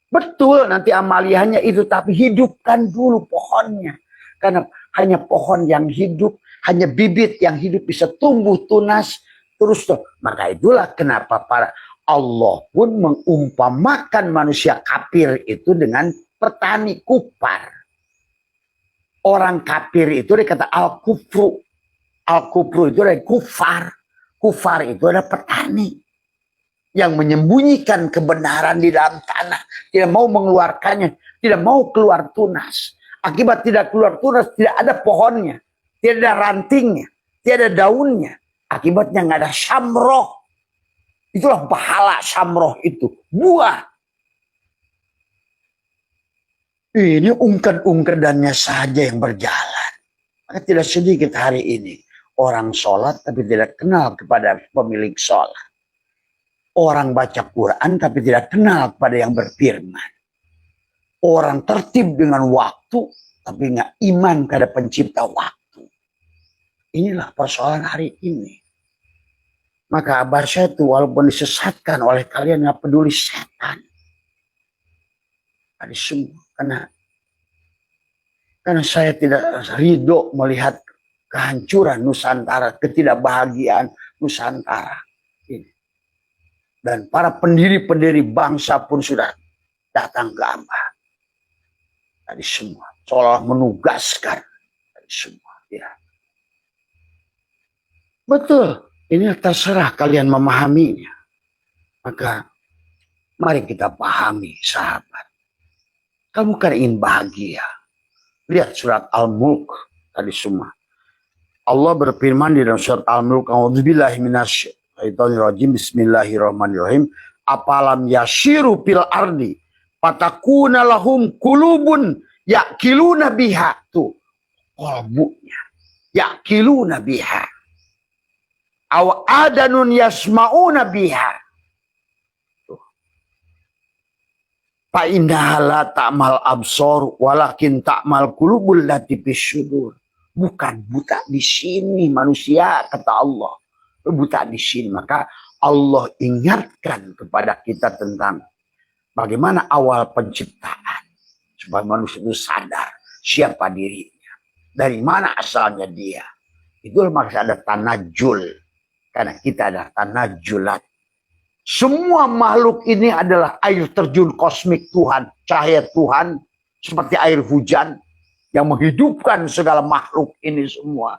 Betul nanti amaliyahnya itu, tapi hidupkan dulu pohonnya. Karena hanya pohon yang hidup, hanya bibit yang hidup bisa tumbuh tunas terus. Maka itulah kenapa para Allah pun mengumpamakan manusia kafir itu dengan petani kufar. Orang kafir itu dikata al-kufru. Al-kufru itu dari kufar. Kufar itu adalah petani yang menyembunyikan kebenaran di dalam tanah, tidak mau mengeluarkannya, tidak mau keluar tunas. Akibat tidak keluar tunas, tidak ada pohonnya, tidak ada rantingnya, tidak ada daunnya. Akibatnya nggak ada syamroh. Itulah pahala syamroh itu, buah. Ini ungkar-ungkadannya saja yang berjalan. Maka tidak sedikit hari ini orang sholat tapi tidak kenal kepada pemilik sholat. Orang baca Quran tapi tidak kenal kepada yang berfirman. Orang tertib dengan waktu tapi nggak iman kepada pencipta waktu. Inilah persoalan hari ini. Maka kabar saya itu walaupun disesatkan oleh kalian nggak peduli setan. Ada semua karena saya tidak ridho melihat kehancuran Nusantara, ketidakbahagiaan Nusantara ini. Dan para pendiri-pendiri bangsa pun sudah datang ke Abah. Tadi semua seolah menugaskan tadi semua. Ya. Betul, ini terserah kalian memahaminya. Maka mari kita pahami, sahabat. Kamu kan ingin bahagia. Lihat surat Al-Mulk tadi semua. Allah berfirman di dalam surat Al-Mulk, "A'udzubillahi minasyaitonirrajim. Bismillahirrahmanirrahim. Apalam yashiru fil ardi fatakuna lahum qulubun yaqiluna biha." Tuh qalbunya yaqiluna biha. Aw adanun yasmauna biha. Fa innaha la ta'mal absor walakin ta'mal qulubul lati fis-sudur. Bukan buta di sini manusia, kata Allah. Buta di sini. Maka Allah ingatkan kepada kita tentang bagaimana awal penciptaan. Supaya manusia itu sadar siapa dirinya. Dari mana asalnya dia. Itulah maksud ada tanajul. Karena kita ada tanajulat. Semua makhluk ini adalah air terjun kosmik Tuhan. Cahaya Tuhan. Seperti air hujan. Yang menghidupkan segala makhluk ini semua.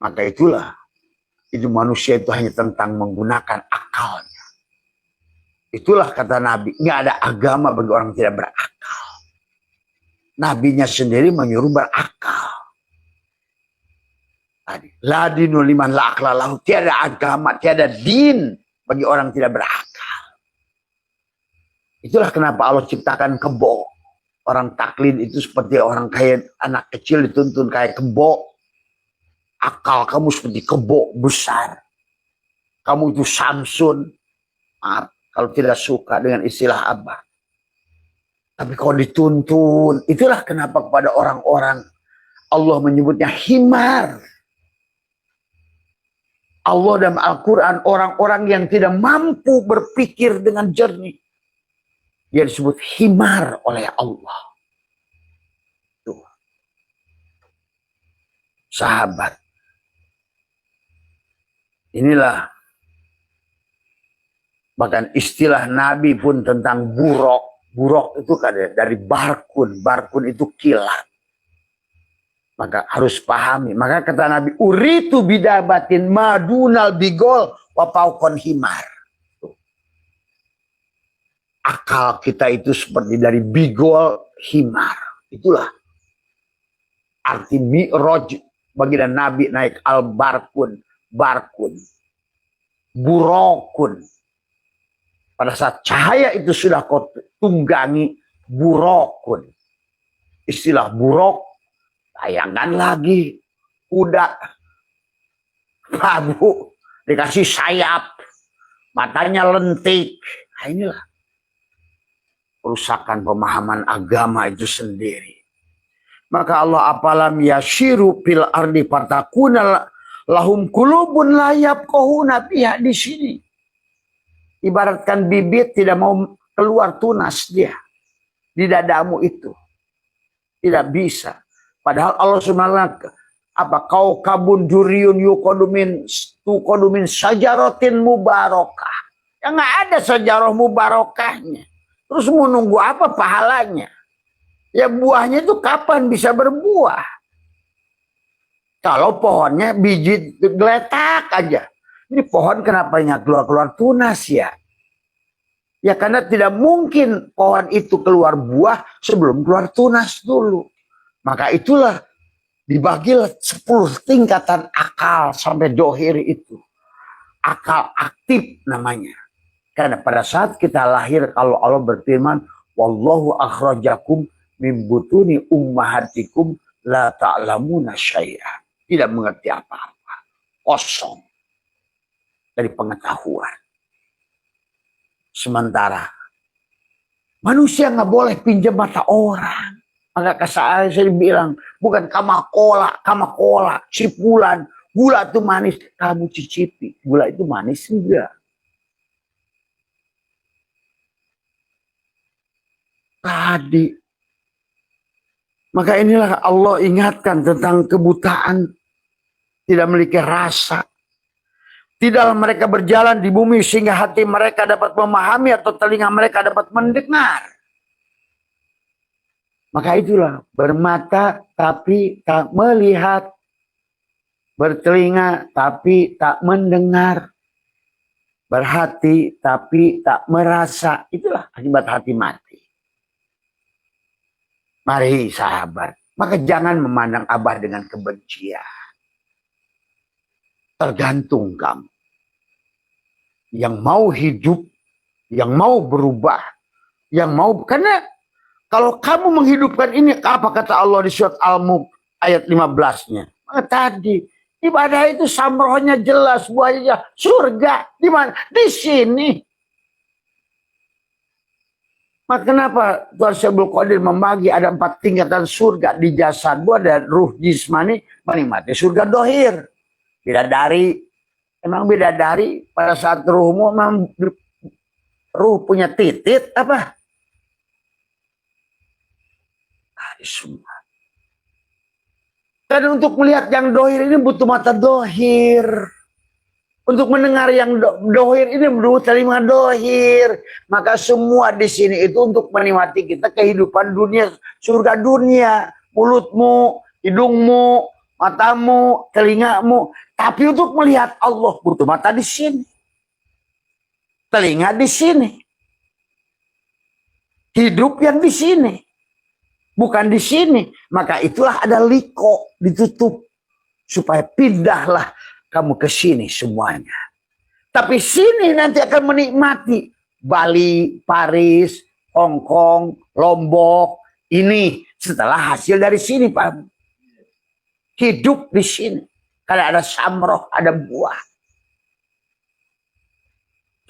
Maka itulah. Itu manusia itu hanya tentang menggunakan akalnya. Itulah kata Nabi. Ini ada agama bagi orang tidak berakal. Nabinya sendiri menyuruh berakal. La dinu liman la akla lahu. Tiada agama, tiada din bagi orang tidak berakal. Itulah kenapa Allah ciptakan kebo. Orang taklid itu seperti orang kayak anak kecil dituntun kayak kebo. Akal kamu seperti kebo besar. Kamu itu Samsun. Maaf kalau tidak suka dengan istilah Abah. Tapi kalau dituntun, itulah kenapa kepada orang-orang Allah menyebutnya himar. Allah dalam Al-Quran orang-orang yang tidak mampu berpikir dengan jernih. Dia disebut himar oleh Allah. Tuh. Sahabat. Inilah. Bahkan istilah Nabi pun tentang burok. Burok itu kan dari barkun. Barkun itu kilat. Maka harus pahami. Maka kata Nabi, uritu bidabatin madunal bigol wapaukon himar. Akal kita itu seperti dari bigol himar. Itulah arti mi'raj bagi Nabi naik al-barkun. Barkun. Burokun. Pada saat cahaya itu sudah kau tunggangi burokun. Istilah burok. Bayangkan lagi kuda prabu dikasih sayap, matanya lentik. Nah, inilah perusakan pemahaman agama itu sendiri. Maka Allah apalam yashiru fil ardi fatakuna lahum qulubun la yafqahuna biha. Di sini ibaratkan bibit tidak mau keluar tunas dia di dadamu itu. Tidak bisa. Padahal Allah SWT apa kau kabun duriun yukodumin sajarotin mubarakah. Ya nggak ada sajarah mubarakahnya. Terus mau nunggu apa pahalanya? Ya buahnya itu kapan bisa berbuah? Kalau pohonnya biji geletak aja. Ini pohon kenapa keluar-keluar tunas ya? Ya karena tidak mungkin pohon itu keluar buah sebelum keluar tunas dulu. Maka itulah dibagilah 10 tingkatan akal sampai dohir itu. Akal aktif namanya. Karena pada saat kita lahir, kalau Allah berfirman, wallahu akhrajakum min butuni ummahatikum la ta'lamuna syai'an. Tidak mengerti apa-apa. Kosong dari pengetahuan. Sementara manusia nggak boleh pinjam mata orang. Maka saya bilang, bukan kamakola, cipulan. Gula itu manis, kamu cicipi. Gula itu manis enggak. Tadi. Maka inilah Allah ingatkan tentang kebutaan. Tidak memiliki rasa. Tidaklah mereka berjalan di bumi sehingga hati mereka dapat memahami atau telinga mereka dapat mendengar. Maka itulah bermata tapi tak melihat. Bertelinga tapi tak mendengar. Berhati tapi tak merasa. Itulah akibat hati mati. Mari sahabat. Maka jangan memandang Abah dengan kebencian. Tergantung kamu. Yang mau hidup, yang mau berubah, yang mau, karena kalau kamu menghidupkan ini, apa kata Allah di surat Al-Mulk ayat 15-nya? Maka tadi ibadah itu samrohnya jelas, buahnya surga. Di mana? Di sini. Maka kenapa Tuhan Syaikhul Qadir membagi ada 4 tingkatan surga di jasadmu, ada ruh jismani, menikmati surga dohir. Bidadari. Emang bidadari pada saat ruhmu memang ruh punya titit apa? Semua. Dan untuk melihat yang dohir ini butuh mata dohir. Untuk mendengar yang dohir ini butuh telinga dohir. Maka semua di sini itu untuk menikmati kita kehidupan dunia, surga dunia, mulutmu, hidungmu, matamu, telingamu. Tapi untuk melihat Allah butuh mata di sini. Telinga di sini. Hidup yang di sini. Bukan di sini. Maka itulah ada liko ditutup. Supaya pindahlah kamu ke sini semuanya. Tapi sini nanti akan menikmati. Bali, Paris, Hong Kong, Lombok. Ini setelah hasil dari sini Pak. Hidup di sini. Karena ada samroh, ada buah.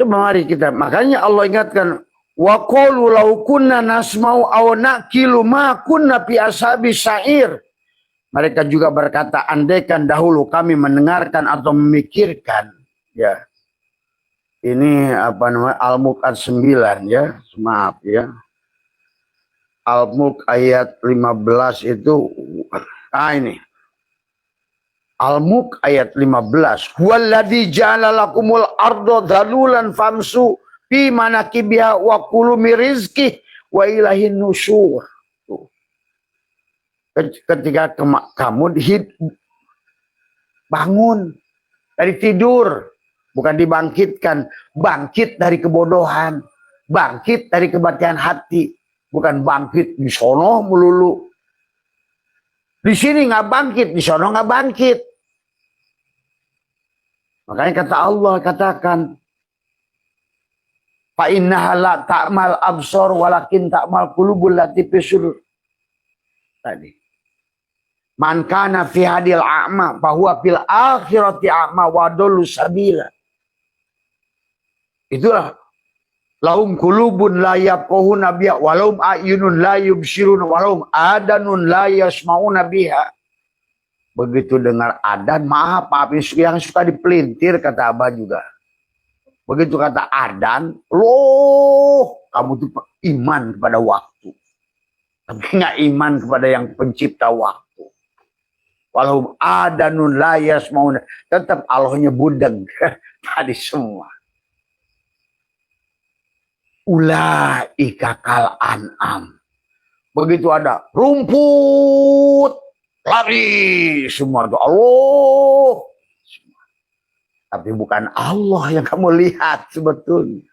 Coba mari kita. Makanya Allah ingatkan. Wa qalu law kunna nasma'u aw naqilu ma kunna fi ashabi sa'ir. Mereka juga berkata, andaikan dahulu kami mendengarkan atau memikirkan. Ya. Ini apa namanya? Al-Mulk ayat 9 ya. Maaf ya. Al-Mulk ayat 15 itu. Ini. Al-Mulk ayat 15. Walladzi ja'ala lakumul arda dhalulan famsu fi manakibiha wa kulu min rizqih wa ilaihin nusyur. Ketika kamu bangun dari tidur, bukan dibangkitkan, bangkit dari kebodohan, bangkit dari kebatian hati, bukan bangkit di sono melulu. Di sini nggak bangkit, di sono nggak bangkit. Makanya kata Allah katakan, fa innaha la ta'mal absar walakin ta'mal qulubul lati fi sudur. Tadi. Man kana fi hadil a'ma bahwa fil akhirati a'ma wa dallu sabila. Itulah lahum qulubun la yafqahuna biha wa lahum a'yunun la yubsiruna wa lahum adanun la yasma'una biha. Begitu dengar adan, maaf yang suka dipelintir kata Abah juga. Begitu kata adan, loh kamu tuh iman kepada waktu. Tapi nggak iman kepada yang pencipta waktu. Walau adanun layas mau tetap Allahnya budeg tadi semua. ulaika kal an'am. Begitu ada rumput, lari semua tuh Allah. Tapi bukan Allah yang kamu lihat sebetulnya.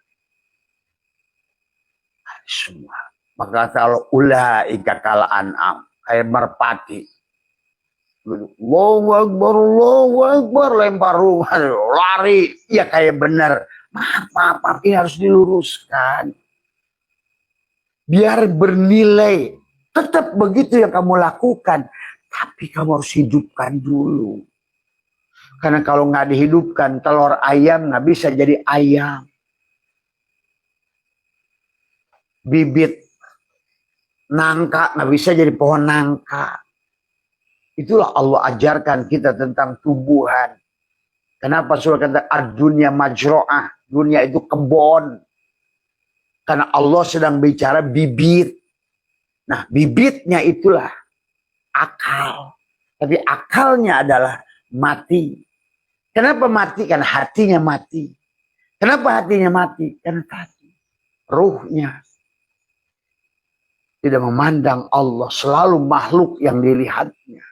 Semua. Maka kalau ulaika kal an'am, kayak merpati. Allahu Akbar, lempar rumah, lari. Ya kayak benar. Maaf, ini harus diluruskan. Biar bernilai. Tetap begitu yang kamu lakukan. Tapi kamu harus hidupkan dulu. Karena kalau nggak dihidupkan, telur ayam nggak bisa jadi ayam. Bibit nangka nggak bisa jadi pohon nangka. Itulah Allah ajarkan kita tentang tumbuhan. Kenapa surah kata ad-dunya majro'ah? Dunia itu kebun. Karena Allah sedang bicara bibit. Nah, bibitnya itulah akal. Tapi akalnya adalah mati. Kenapa mati? Karena hatinya mati. Kenapa hatinya mati? Karena tadi ruhnya tidak memandang Allah. Selalu makhluk yang dilihatnya.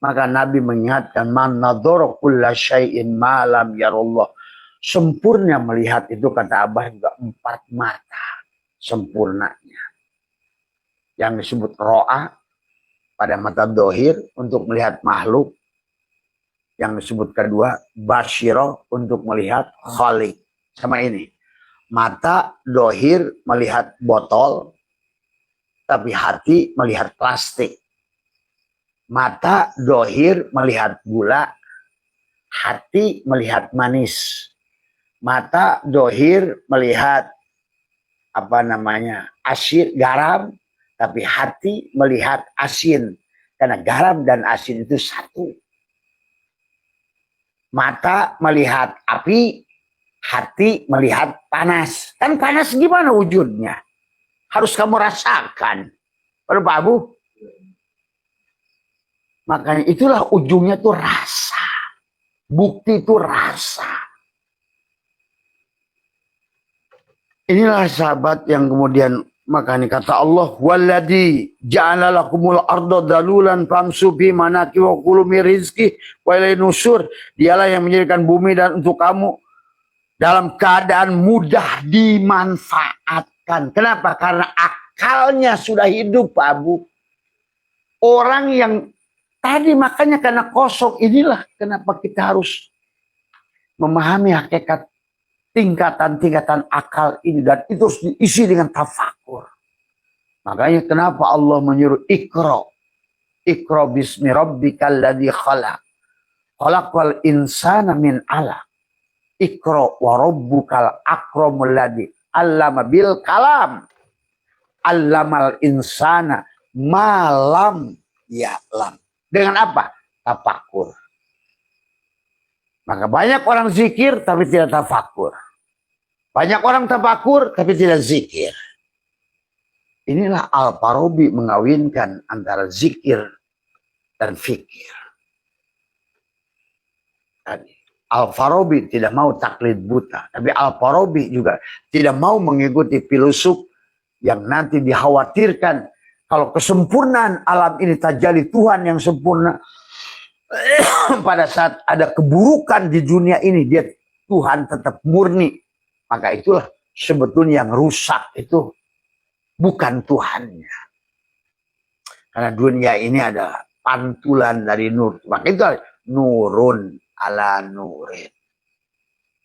Maka Nabi mengingatkan, man nadhara kulla syai'in ma lam yarallah. Sempurna melihat itu, kata Abah, juga 4 mata sempurnanya. Yang disebut ro'a pada mata dohir untuk melihat makhluk. Yang disebut kedua basyirah untuk melihat khalik. Sama ini. Mata dohir melihat botol, tapi hati melihat plastik. Mata dohir melihat gula, hati melihat manis. Mata dohir melihat asin, garam, tapi hati melihat asin. Karena garam dan asin itu satu. Mata melihat api, hati melihat panas. Kan panas gimana wujudnya? Harus kamu rasakan. Pak Abu? Makanya itulah ujungnya tuh rasa. Bukti itu rasa. Inilah sahabat yang kemudian makanya kata Allah, walladzi ja'ala lakumul arda dalulan famsu fi manaki wa kulu min rizqi wa ilaihi nusur. Dialah yang menjadikan bumi dan untuk kamu dalam keadaan mudah dimanfaatkan. Kenapa? Karena akalnya sudah hidup, Pak Abu. Orang yang tadi makanya karena kosong, inilah kenapa kita harus memahami hakikat tingkatan-tingkatan akal ini. Dan itu harus diisi dengan tafakur. Makanya kenapa Allah menyuruh ikra. Ikra bismi rabbikal ladzi khalaq. Khalaqal insana min alaq. Ikra wa rabbukal akramul ladzi allama bil kalam. Allamal insana malam ya'lam. Dengan apa? Tafakur. Maka banyak orang zikir tapi tidak tafakur. Banyak orang tafakur tapi tidak zikir. Inilah Al-Farabi mengawinkan antara zikir dan fikir. Al-Farabi tidak mau taklid buta. Tapi Al-Farabi juga tidak mau mengikuti filosof yang nanti dikhawatirkan kalau kesempurnaan alam ini tajalli Tuhan yang sempurna. Pada saat ada keburukan di dunia ini, dia Tuhan tetap murni. Maka itulah sebetulnya yang rusak itu bukan Tuhannya. Karena dunia ini adalah pantulan dari nur. Maka itu nurun ala nurin.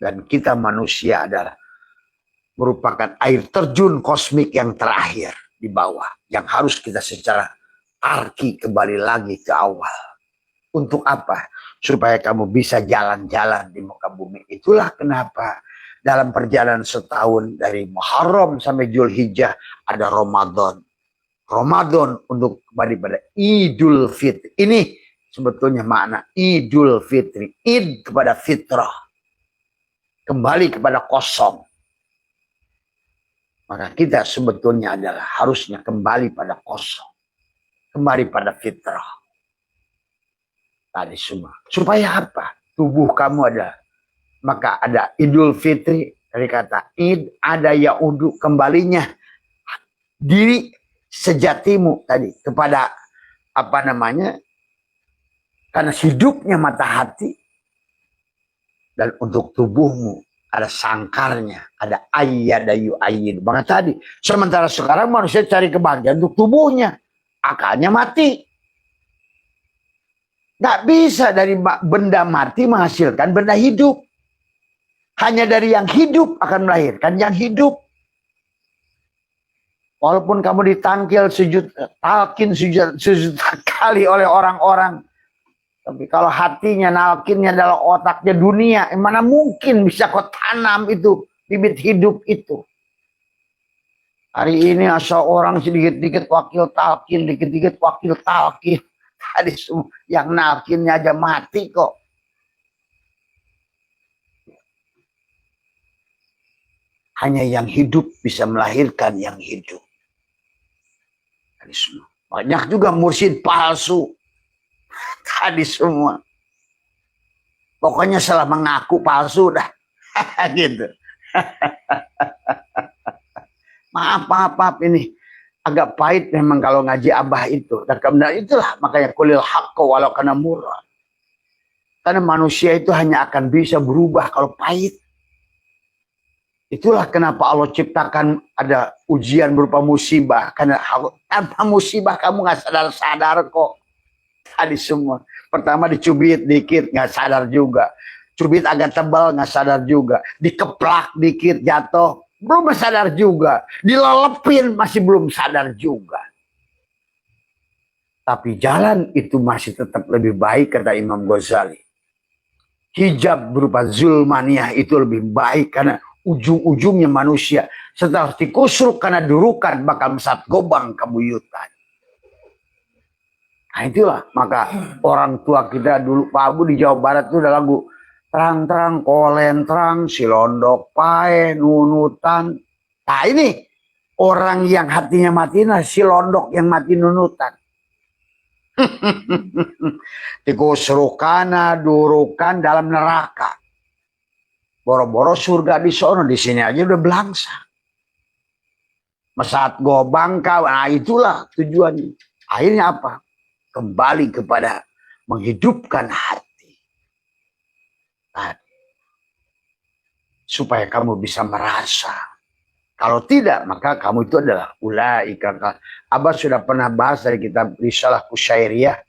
Dan kita manusia adalah merupakan air terjun kosmik yang terakhir di bawah. Yang harus kita secara arki kembali lagi ke awal. Untuk apa? Supaya kamu bisa jalan-jalan di muka bumi. Itulah kenapa dalam perjalanan setahun dari Muharram sampai Zulhijjah ada Ramadan. Ramadan untuk kembali pada Idul Fitri. Ini sebetulnya makna Idul Fitri. Id kepada fitrah. Kembali kepada kosong. Maka kita sebetulnya adalah harusnya kembali pada kosong. Kembali pada fitrah. Tadi semua. Supaya apa? Tubuh kamu ada. Maka ada Idul Fitri. Dari kata id, ada yaudu, kembalinya diri sejatimu tadi kepada apa namanya, karena hidupnya mata hati, dan untuk tubuhmu ada sangkarnya, ada ayyadayu ayyid banget tadi. Sementara sekarang manusia cari kebahagiaan untuk tubuhnya, akalnya mati. Nggak bisa dari benda mati menghasilkan benda hidup. Hanya dari yang hidup akan melahirkan yang hidup. Walaupun kamu ditangkil sujud kali oleh orang-orang, tapi kalau hatinya, nalkinnya adalah otaknya dunia, mana mungkin bisa kau tanam itu bibit hidup itu. Hari ini asal orang sedikit-dikit wakil talkin, dikit-dikit wakil talkin. Tadi yang nalkinnya aja mati kok. Hanya yang hidup bisa melahirkan yang hidup. Banyak juga mursyid palsu. Tadi semua. Pokoknya salah mengaku palsu dah. Gitu. Maaf ini. Agak pahit memang kalau ngaji abah itu. Dan kemudian itulah makanya kulil haqqa walau kana murrah. Karena manusia itu hanya akan bisa berubah kalau pahit. Itulah kenapa Allah ciptakan ada ujian berupa musibah. Karena tanpa musibah kamu nggak sadar-sadar kok. Tadi semua. Pertama dicubit dikit nggak sadar juga. Cubit agak tebal nggak sadar juga. Dikeplak dikit jatuh belum sadar juga. Dilelepin masih belum sadar juga. Tapi jalan itu masih tetap lebih baik kata Imam Ghazali. Hijab berupa zulmaniyah itu lebih baik karena ujung-ujungnya manusia setelah dikusruk karena durukan bakal mesat gobang kebuyutan. Nah itulah maka orang tua kita dulu Pak Abu di Jawa Barat itu ada lagu terang-terang kolentrang silondok pae nunutan. Nah ini orang yang hatinya mati, nah silondok yang mati nunutan. Dikusrukana durukan dalam neraka. Boro-boro surga di sono, di sini aja udah belangsa. Mesat gobang kau, nah itulah tujuannya. Akhirnya apa? Kembali kepada menghidupkan hati. Supaya kamu bisa merasa. Kalau tidak, maka kamu itu adalah ulaika. Abah sudah pernah bahas dari kitab Risalah Kusyairiyah.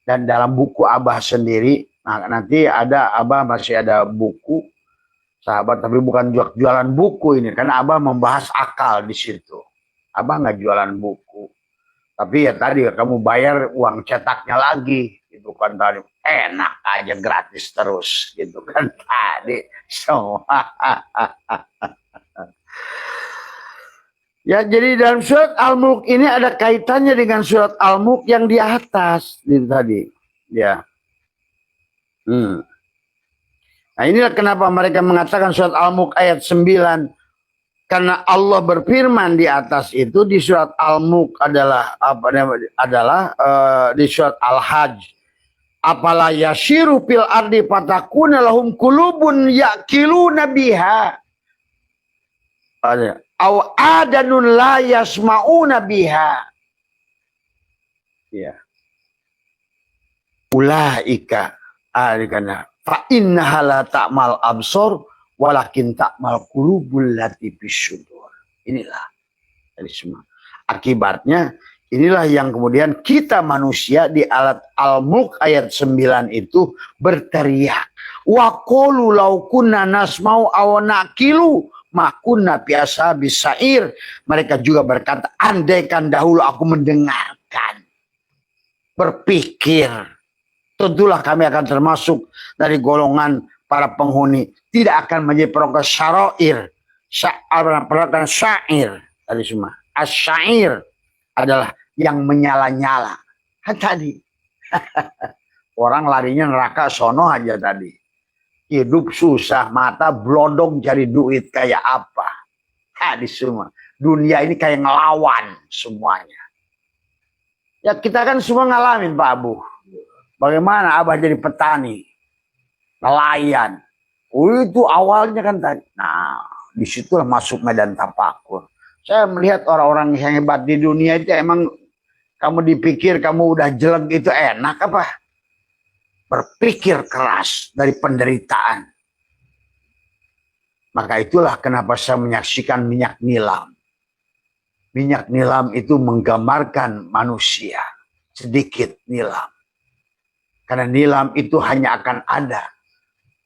Dan dalam buku Abah sendiri, nah, nanti ada Abah masih ada buku sahabat, tapi bukan jualan buku ini, karena Abah membahas akal di situ. Abah nggak jualan buku, tapi ya tadi kamu bayar uang cetaknya lagi, gitu kan tadi enak aja gratis terus, gitu kan tadi semua. Ya jadi dalam surat Al-Mulk ini ada kaitannya dengan surat Al-Mulk yang di atas, gitu tadi, ya. Nah inilah kenapa mereka mengatakan surat Al-Mulk ayat 9. Karena Allah berfirman di atas itu di surat Al-Mulk adalah di surat Al-Hajj. Apala yasiru fil ardi fatakuna lahum qulubun yaqiluna biha. Aw adanun la yasmauna biha. Ya. Ulaika karena fa innaha la ta'mal absor walakin ta'mal qulubul lati bisyudur. Inilah dari semua. Akibatnya inilah yang kemudian kita manusia di alat Al-Mulk ayat 9 itu berteriak. Wa qalu law kunna nasma'u aw naqilu ma kunna fi ashabis sa'ir. Mereka juga berkata, andaikan dahulu aku mendengarkan, berpikir, tentulah kami akan termasuk dari golongan para penghuni. Tidak akan menjadi perokok syarair. Perokok syair. Tadi semua. Asyair adalah yang menyala-nyala. Tadi. Orang larinya neraka sono aja tadi. Hidup susah. Mata blodong cari duit kayak apa. Tadi semua. Dunia ini kayak ngelawan semuanya. Ya kita kan semua ngalamin Pak Abu. Bagaimana Abah jadi petani, nelayan. Oh itu awalnya kan tadi. Nah, disitulah masuk medan tafakur. Saya melihat orang-orang yang hebat di dunia itu emang kamu dipikir kamu udah jelek itu enak apa? Berpikir keras dari penderitaan. Maka itulah kenapa saya menyaksikan minyak nilam. Minyak nilam itu menggambarkan manusia. Sedikit nilam. Karena nilam itu hanya akan ada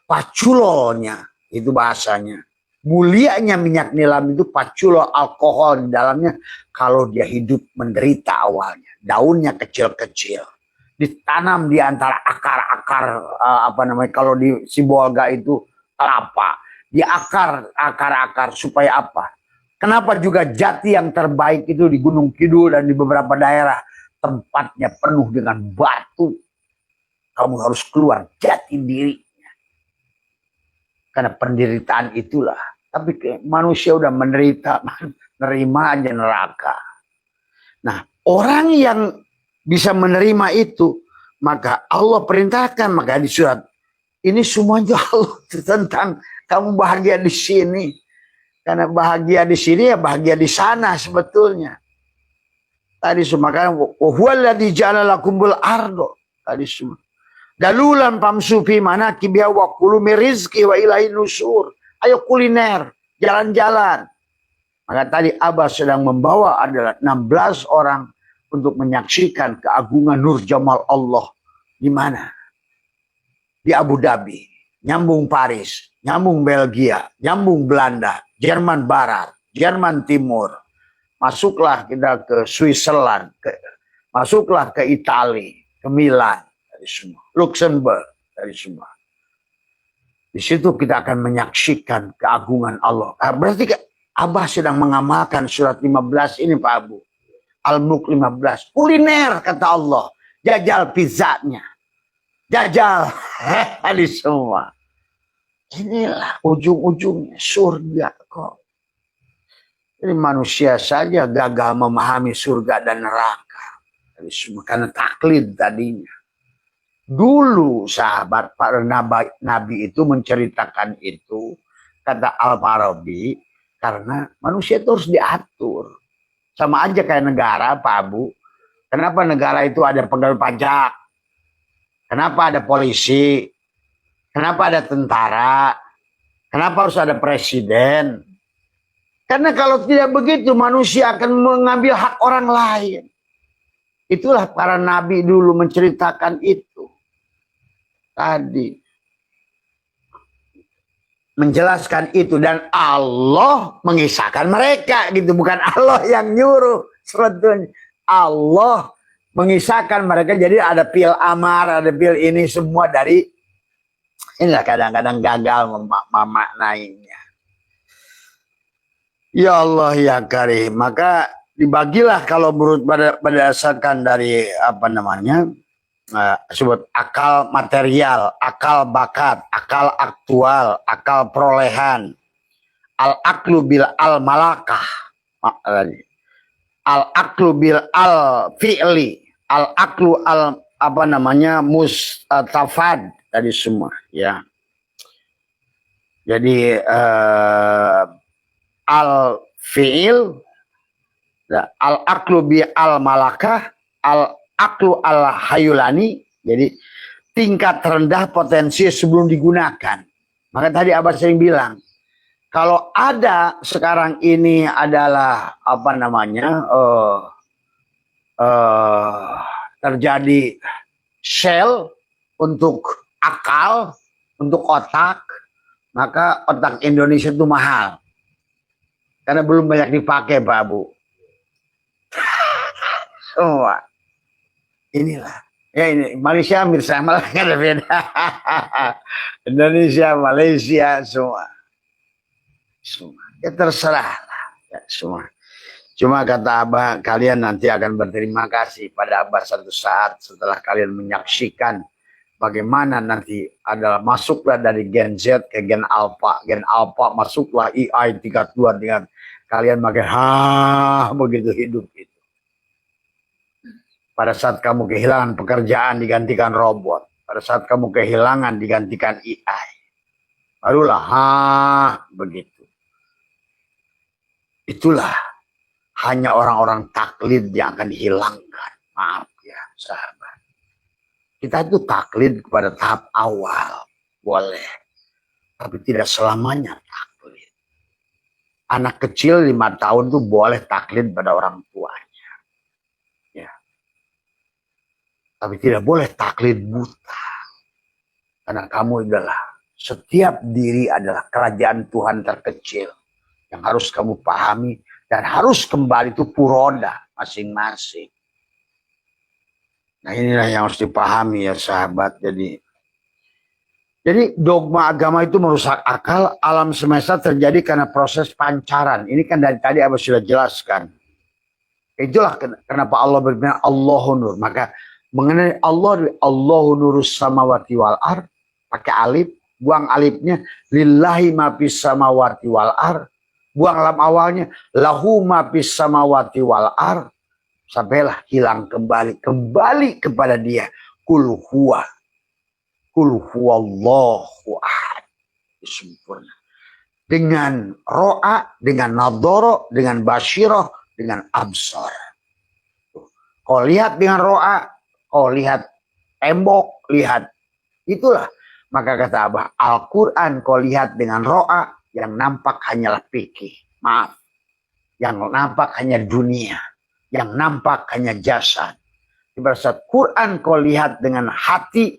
paculolnya, itu bahasanya. Mulianya minyak nilam itu paculol alkohol di dalamnya kalau dia hidup menderita awalnya. Daunnya kecil-kecil. Ditanam di antara akar-akar kalau di Sibolga itu kelapa. Di akar-akar supaya apa? Kenapa juga jati yang terbaik itu di Gunung Kidul dan di beberapa daerah tempatnya penuh dengan batu. Kamu harus keluar jati dirinya. Karena penderitaan itulah. Tapi manusia udah menderita, nerima aja neraka. Nah, orang yang bisa menerima itu, maka Allah perintahkan, maka di surat ini semuanya Allah tentang kamu bahagia di sini. Karena bahagia di sini ya bahagia di sana sebetulnya. Tadi semua kan huwallazi ja'ala lakumul ardo. Tadi semua. Dalulan pamsu fi manakibiha wa kulu min rizqi wa ilaihi nusur. Ayo kuliner, jalan-jalan. Maka tadi Abah sedang membawa adalah 16 orang untuk menyaksikan keagungan Nur Jamal Allah. Di mana? Di Abu Dhabi, nyambung Paris, nyambung Belgia, nyambung Belanda, Jerman Barat, Jerman Timur. Masuklah kita ke Switzerland, masuklah ke Italia, ke Milan, dari semua. Luxembourg, dari semua. Di situ kita akan menyaksikan keagungan Allah. Berarti Abah sedang mengamalkan surat 15 ini Pak Abu. Al-Mulk 15. Kuliner kata Allah. Jajal pizzanya. Jajal. Di semua. Inilah ujung-ujungnya surga kok. Jadi manusia saja gagal memahami surga dan neraka. Dari semua. Karena taklid tadinya. Dulu sahabat para nabi itu menceritakan itu. Kata Al-Farabi. Karena manusia itu harus diatur. Sama aja kayak negara, Pak Abu. Kenapa negara itu ada pegawai pajak? Kenapa ada polisi? Kenapa ada tentara? Kenapa harus ada presiden? Karena kalau tidak begitu, manusia akan mengambil hak orang lain. Itulah para nabi dulu menceritakan itu. Tadi. Menjelaskan itu dan Allah mengisahkan mereka gitu, bukan Allah yang nyuruh sebetulnya. Allah mengisahkan mereka, jadi ada pil amar, ada pil ini semua dari inilah kadang-kadang gagal memaknainya. Ya Allah ya Karim, maka dibagilah kalau menurut berdasarkan dari sebut akal material, akal bakat, akal aktual, akal perolehan, al-aklu bil al-malakah, al-aklu bil al-fi'li, al-aklu al mustafad tadi semua ya. Jadi al-fi'il, al-aklu bil al-malakah, al-aklu al-hayulani, jadi tingkat rendah potensi sebelum digunakan. Maka tadi Abah sering bilang, kalau ada sekarang ini adalah terjadi sel untuk akal, untuk otak, maka otak Indonesia itu mahal. Karena belum banyak dipakai Pak Abu. Semua. Inilah. Ya ini Malaysia hampir sama lah, kan beda. Indonesia, Malaysia semua. Semua. Ya terserah lah. Ya, semua. Cuma kata Abah, kalian nanti akan berterima kasih pada Abah satu saat setelah kalian menyaksikan bagaimana nanti adalah masuklah dari gen Z ke gen alpha. Gen alpha masuklah AI tingkat luar dengan kalian makin begitu hidup itu. Pada saat kamu kehilangan pekerjaan digantikan robot. Pada saat kamu kehilangan digantikan AI. Barulah begitu. Itulah hanya orang-orang taklid yang akan dihilangkan. Maaf ya sahabat. Kita itu taklid kepada tahap awal. Boleh. Tapi tidak selamanya taklid. Anak kecil 5 tahun tuh boleh taklid pada orang tuanya. Ya. Tapi tidak boleh taklid buta. Karena kamu adalah, setiap diri adalah kerajaan Tuhan terkecil. Yang harus kamu pahami. Dan harus kembali itu puroda masing-masing. Nah inilah yang harus dipahami ya sahabat. Jadi dogma agama itu merusak akal. Alam semesta terjadi karena proses pancaran. Ini kan dari tadi Abah sudah jelaskan. Itulah kenapa Allah berbilang Allahun Nur. Maka mengenai Allah, Allahun Nurus samawati wal ar. Pakai alif, buang alifnya. Lillahi ma fis samawati wal ar. Buang lam awalnya. Lahu ma fis samawati wal ar. Sampailah hilang kembali. Kembali kepada dia. Kul huwa. Kul huwallahu ahad. Sempurna. Dengan ro'a, dengan nadoro, dengan basyiroh, dengan absor. Kau lihat dengan ro'a, kau lihat tembok, lihat. Itulah. Maka kata Abah, Al-Quran kau lihat dengan ro'a, yang nampak hanyalah fikih. Maaf. Yang nampak hanya dunia. Yang nampak hanya jasad. Pada saat Quran kau lihat dengan hati,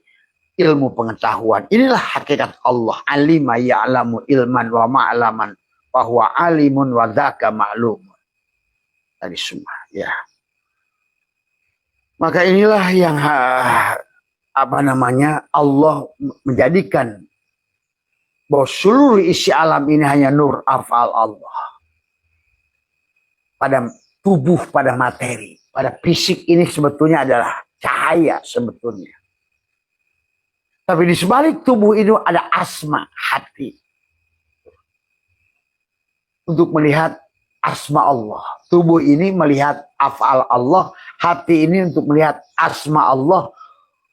ilmu pengetahuan. Inilah hakikat Allah. Alima ya'lamu ilman wa ma'laman. Bahwa alimun wa dhaka ma'lumun. Tadi semua. Ya. Maka inilah yang Allah menjadikan bahwa seluruh isi alam ini hanya nur afal Allah. Pada tubuh, pada materi, pada fisik ini sebetulnya adalah cahaya sebetulnya. Tapi di sebalik tubuh ini ada asma, hati. Untuk melihat asma Allah. Tubuh ini melihat afal Allah. Hati ini untuk melihat asma Allah.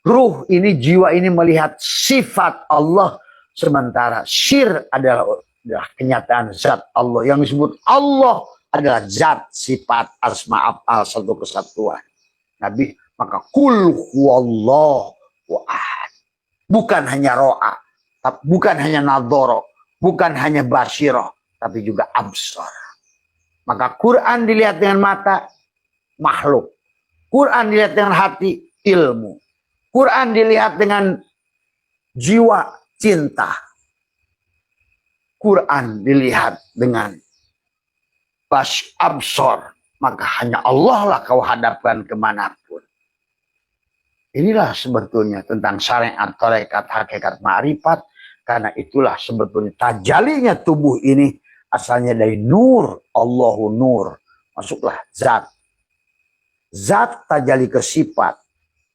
Ruh ini, jiwa ini melihat sifat Allah. Sementara syir adalah kenyataan zat Allah. Yang disebut Allah adalah zat, sifat, asma, afal, satu kesatuan. Nabi, maka kul huwallahu ahad. Bukan hanya ro'a, bukan hanya nadoro, bukan hanya basyiroh, tapi juga absor. Maka Quran dilihat dengan mata, makhluk. Quran dilihat dengan hati, ilmu. Quran dilihat dengan jiwa, cinta. Quran dilihat dengan absor. Maka hanya Allah lah kau hadapkan kemanapun. Inilah sebetulnya tentang syariat, tarekat, hakikat, ma'rifat. Karena itulah sebetulnya tajalinya tubuh ini asalnya dari nur. Allahu nur. Masuklah zat. Zat tajali ke sifat.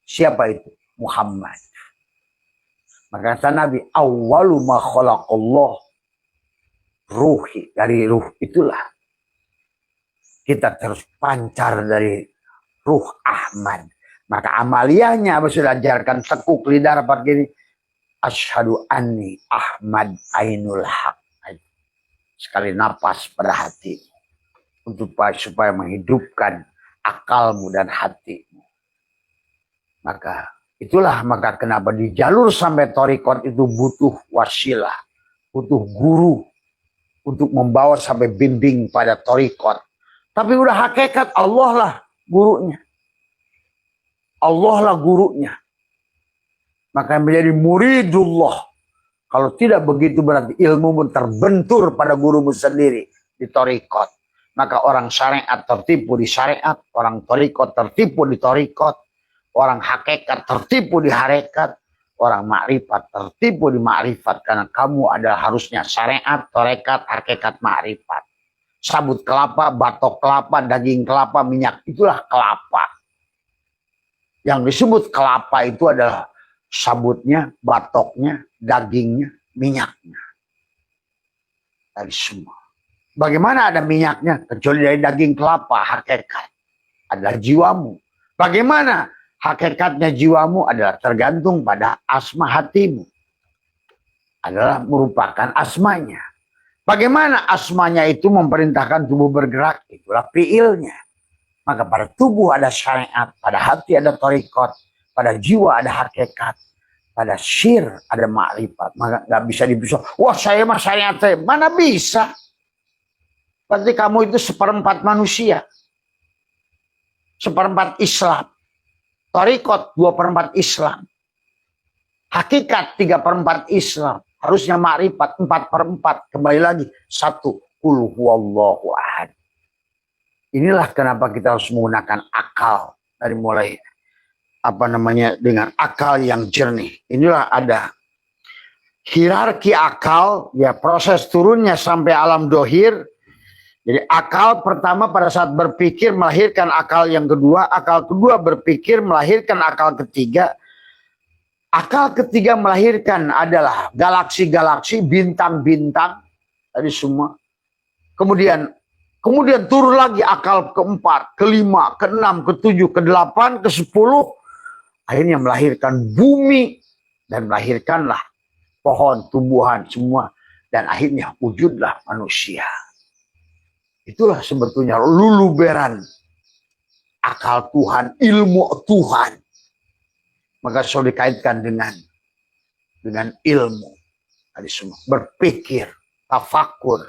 Siapa itu? Muhammad. Maka kata Nabi, awwalu ma khalaqallah ruhi. Dari ruh itulah kita terus pancar dari ruh Ahmad. Maka amaliyahnya apa sudah ajarkan tekuk lidah rapat gini. Asyhadu anni Ahmad ainul haq. Sekali napas pada hati. Untuk supaya menghidupkan akalmu dan hatimu. Maka itulah maka kenapa di jalur sampai thariqat itu butuh wasilah. Butuh guru. Untuk membawa sampai bimbing pada thariqat. Tapi udah hakikat Allah lah gurunya. Allah lah gurunya. Maka menjadi muridullah. Kalau tidak begitu berarti ilmu terbentur pada gurumu sendiri di thariqat. Maka orang syariat tertipu di syariat. Orang thariqat tertipu di thariqat. Orang hakikat tertipu di hakikat. Orang makrifat tertipu di makrifat. Karena kamu adalah harusnya syariat, thariqat, hakikat, makrifat. Sabut kelapa, batok kelapa, daging kelapa, minyak. Itulah kelapa. Yang disebut kelapa itu adalah sabutnya, batoknya, dagingnya, minyaknya. Dari semua. Bagaimana ada minyaknya? Kecuali dari daging kelapa, hakikat. Adalah jiwamu. Bagaimana hakikatnya jiwamu adalah tergantung pada asma hatimu. Adalah merupakan asmanya. Bagaimana asmanya itu memerintahkan tubuh bergerak? Itulah fiilnya. Maka pada tubuh ada syariat, pada hati ada thariqat, pada jiwa ada hakikat, pada syir ada makrifat. Maka nggak bisa dipisah. Wah saya mah syariat, mana bisa? Berarti kamu itu seperempat manusia, seperempat Islam, thariqat 2/4 Islam, hakikat 3/4 Islam. Harusnya makrifat 4/4. Kembali lagi 1. Qul huwallahu ahad. Inilah kenapa kita harus menggunakan akal dari mulai dengan akal yang jernih. Inilah ada hierarki akal, ya proses turunnya sampai alam dohir. Jadi akal pertama pada saat berpikir melahirkan akal yang kedua, akal kedua berpikir melahirkan akal ketiga. Akal ketiga melahirkan adalah galaksi-galaksi, bintang-bintang tadi semua. Kemudian turun lagi akal keempat, kelima, keenam, ketujuh, kedelapan, ke-10. Akhirnya melahirkan bumi dan melahirkanlah pohon, tumbuhan semua. Dan akhirnya wujudlah manusia. Itulah sebetulnya luluberan akal Tuhan, ilmu Tuhan. Maka selalu dikaitkan dengan ilmu. Tadi semua berpikir, tafakur,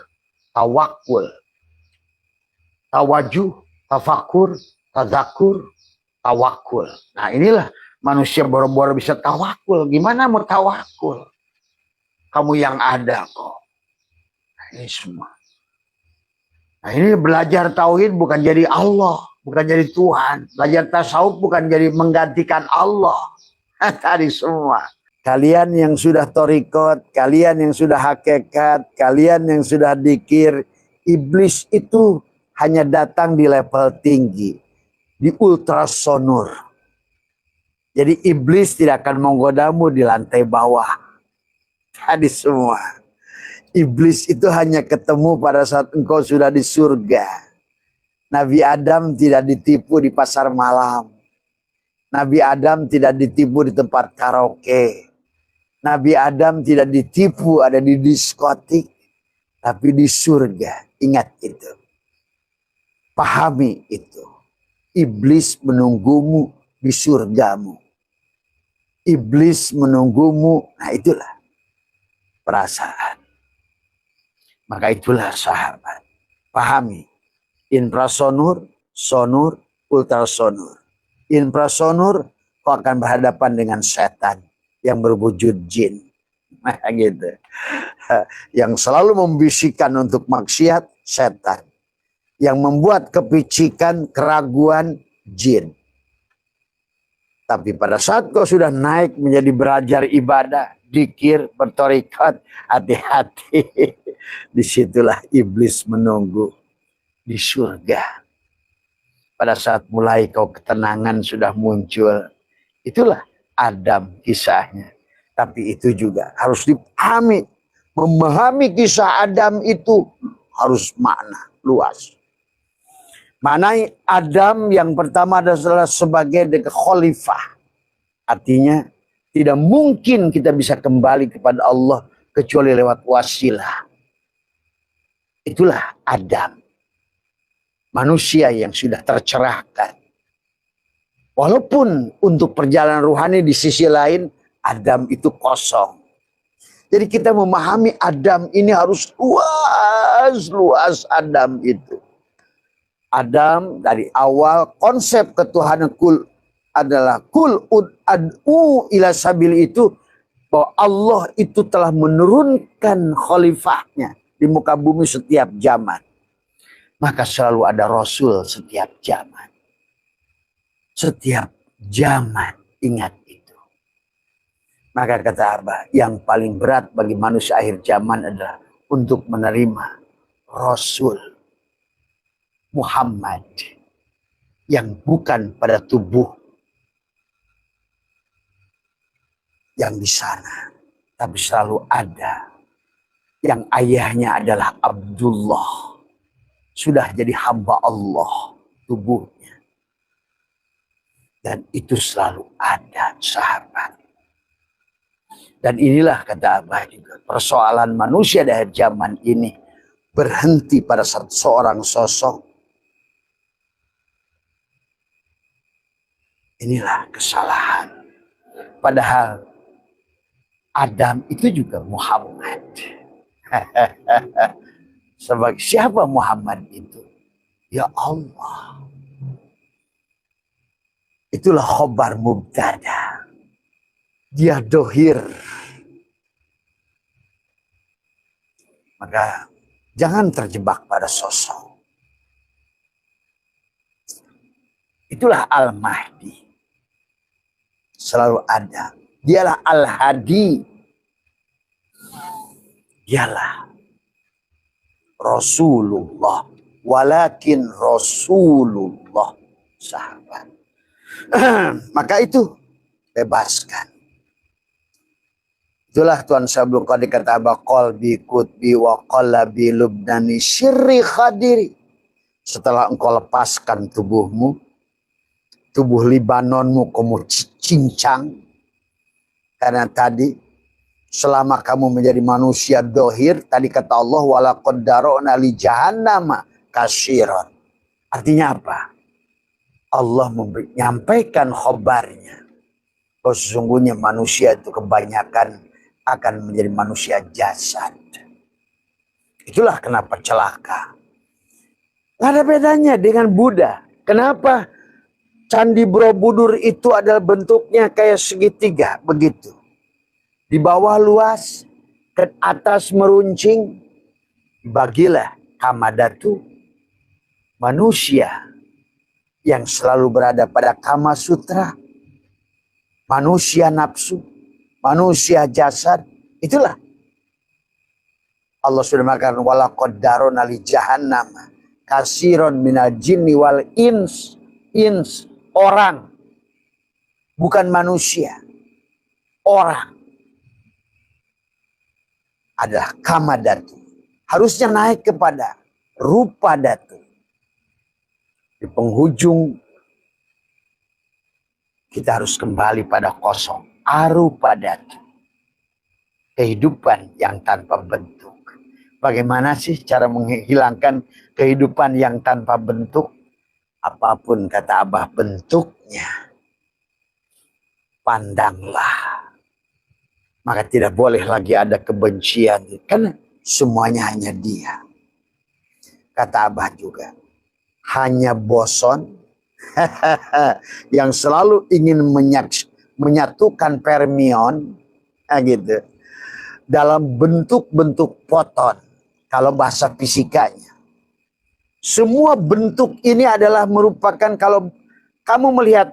tawakul, tawajuh, tafakur, tazakur, tawakul. Nah inilah manusia boro-boro bisa tawakul. Gimana mau tawakul? Kamu yang ada kok. Nah, ini semua. Nah ini belajar tauhid bukan jadi Allah, bukan jadi Tuhan. Belajar tasawuf bukan jadi menggantikan Allah. Tadi semua. Kalian yang sudah thariqat, kalian yang sudah hakikat, kalian yang sudah dzikir, iblis itu hanya datang di level tinggi, di ultrasonur. Jadi iblis tidak akan menggodamu di lantai bawah. Tadi semua. Iblis itu hanya ketemu pada saat engkau sudah di surga. Nabi Adam tidak ditipu di pasar malam. Nabi Adam tidak ditipu di tempat karaoke. Nabi Adam tidak ditipu ada di diskotik. Tapi di surga. Ingat itu. Pahami itu. Iblis menunggumu di surgamu. Iblis menunggumu. Nah itulah perasaan. Maka itulah sahabat. Pahami. Infrasonur, sonur, ultrasonur. Infrasonur, kau akan berhadapan dengan setan yang berwujud jin. Nah, gitu. Yang selalu membisikkan untuk maksiat, setan. Yang membuat kepicikan, keraguan, jin. Tapi pada saat kau sudah naik menjadi belajar ibadah, dzikir, berthariqat, hati-hati. Disitulah iblis menunggu di surga. Pada saat mulai kau ketenangan sudah muncul. Itulah Adam kisahnya. Tapi itu juga harus dipahami. Memahami kisah Adam itu harus makna luas. Maknai Adam yang pertama adalah sebagai khalifah. Artinya tidak mungkin kita bisa kembali kepada Allah kecuali lewat wasilah. Itulah Adam. Manusia yang sudah tercerahkan. Walaupun untuk perjalanan ruhani di sisi lain, Adam itu kosong. Jadi kita memahami Adam ini harus luas Adam itu. Adam dari awal konsep ketuhanan kul adalah kul ad'u ila sabil itu. Bahwa Allah itu telah menurunkan khalifahnya di muka bumi setiap zaman. Maka selalu ada Rasul setiap zaman. Setiap zaman ingat itu. Maka kata Abah, yang paling berat bagi manusia akhir zaman adalah untuk menerima Rasul Muhammad. Yang bukan pada tubuh yang di sana. Tapi selalu ada. Yang ayahnya adalah Abdullah. Sudah jadi hamba Allah tubuhnya. Dan itu selalu ada sahabat. Dan inilah kata Abah juga. Persoalan manusia dari zaman ini berhenti pada seorang sosok, inilah kesalahan. Padahal Adam itu juga Muhammad. Sebagai siapa Muhammad itu? Ya Allah. Itulah khobar mubtada. Dia dohir. Maka jangan terjebak pada sosok. Itulah Al-Mahdi. Selalu ada. Dialah Al-Hadi. Dialah Rasulullah. Walakin Rasulullah. Sahabat. Maka itu bebaskan. Itulah Tuhan Sabul Qadir kata qalbi kutbi wa qalbi lubnani syirri khadiri. Setelah engkau lepaskan tubuhmu, tubuh Libanonmu kamu cincang. Karena tadi selama kamu menjadi manusia dohir, tadi kata Allah walaqad dara'na li jahannama katsiran. Artinya apa? Allah menyampaikan khobarnya. Oh, sesungguhnya manusia itu kebanyakan akan menjadi manusia jasad. Itulah kenapa celaka. Gak ada bedanya dengan Buddha. Kenapa Candi Borobudur itu adalah bentuknya kayak segitiga begitu. Di bawah luas, ke atas meruncing. Bagilah Kamadatu manusia yang selalu berada pada Kama Sutra. Manusia nafsu, manusia jasad. Itulah Allah sudah mengatakan walaqad darana li jahannam katsiran minal jinni wal ins. Orang, bukan manusia. Orang adalah Kamadatu. Harusnya naik kepada rupa datu. Di penghujung kita harus kembali pada kosong. Arupa datu. Kehidupan yang tanpa bentuk. Bagaimana sih cara menghilangkan kehidupan yang tanpa bentuk? Apapun kata Abah bentuknya, pandanglah. Maka tidak boleh lagi ada kebencian. Karena semuanya hanya dia. Kata Abah juga, hanya boson yang selalu ingin menyatukan fermion gitu, dalam bentuk-bentuk foton. Kalau bahasa fisikanya. Semua bentuk ini adalah merupakan, kalau kamu melihat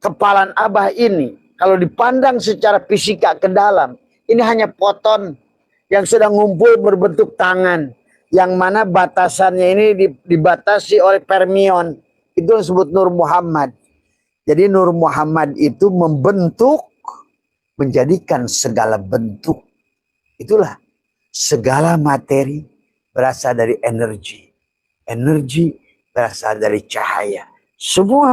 kepalan Abah ini, kalau dipandang secara fisika ke dalam, ini hanya foton yang sedang ngumpul berbentuk tangan. Yang mana batasannya ini dibatasi oleh fermion. Itu disebut Nur Muhammad. Jadi Nur Muhammad itu membentuk, menjadikan segala bentuk. Itulah segala materi berasal dari energi. Energi berasal dari cahaya. Semua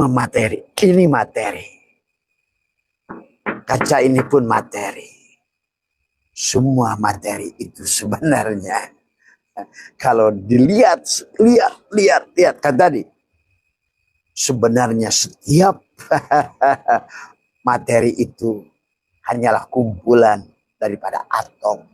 materi. Ini materi. Kaca ini pun materi. Semua materi itu sebenarnya. Kalau dilihat kan tadi. Sebenarnya setiap materi itu hanyalah kumpulan daripada atom.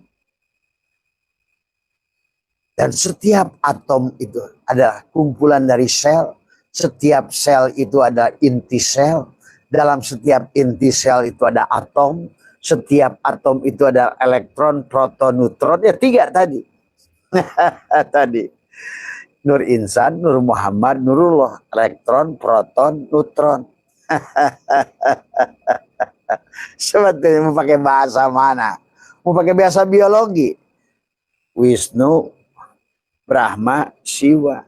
Dan setiap atom itu adalah kumpulan dari sel. Setiap sel itu ada inti sel. Dalam setiap inti sel itu ada atom. Setiap atom itu ada elektron, proton, neutron. Ya 3 tadi. Tadi. Nur Insan, Nur Muhammad, Nurullah. Elektron, proton, neutron. Sebetulnya mau pakai bahasa mana? Mau pakai bahasa biologi. Wisnu, Brahma, Siwa.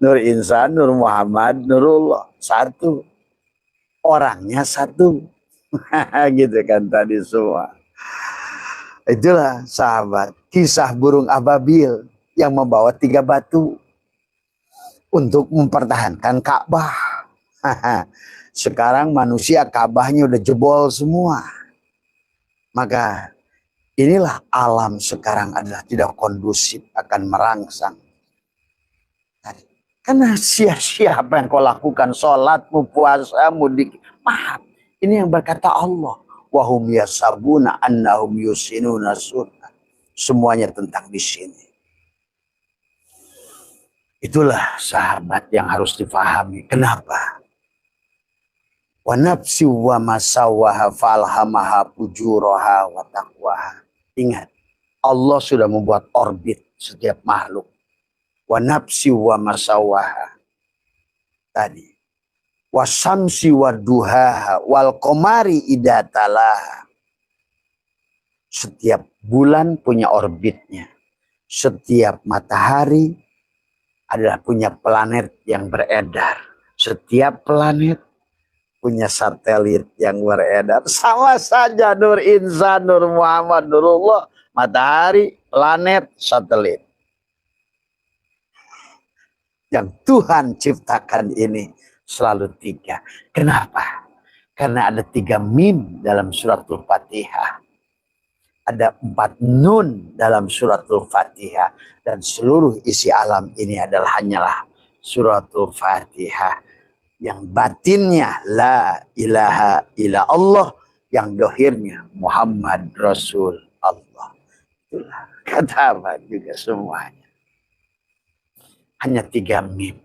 Nur Insan, Nur Muhammad, Nurullah. Satu. Orangnya satu. Gitu kan tadi semua. Itulah sahabat. Kisah burung ababil yang membawa 3 batu. Untuk mempertahankan Ka'bah. Sekarang manusia Ka'bahnya udah jebol semua. Maka Inilah alam sekarang adalah tidak kondusif, akan merangsang. Karena sia-sia apa yang kau lakukan, sholatmu, puasamu, maaf. Ini yang berkata Allah. Wahum yasabuna annahum yusinuna sunnah. Semuanya tentang di sini. Itulah sahabat yang harus difahami. Kenapa? Wa nafsi wa masawaha falhamaha fujuraha wa taqwaha. Ingat, Allah sudah membuat orbit setiap makhluk. Wa nafsi wa masawaha. Tadi. Wa samsi wa duhaha wal qamari idatalah. Setiap bulan punya orbitnya. Setiap matahari adalah punya planet yang beredar. Setiap planet punya satelit yang beredar. Sama saja Nur Insan, Nur Muhammad, Nurullah. Matahari, planet, satelit. Yang Tuhan ciptakan ini selalu 3. Kenapa? Karena ada 3 mim dalam suratul Fatihah. Ada 4 nun dalam suratul Fatihah. Dan seluruh isi alam ini adalah hanyalah suratul Fatihah. Yang batinnya la ilaha illa Allah. Yang dohirnya Muhammad Rasul Allah. Itulah kata apa juga semuanya. Hanya 3 mim.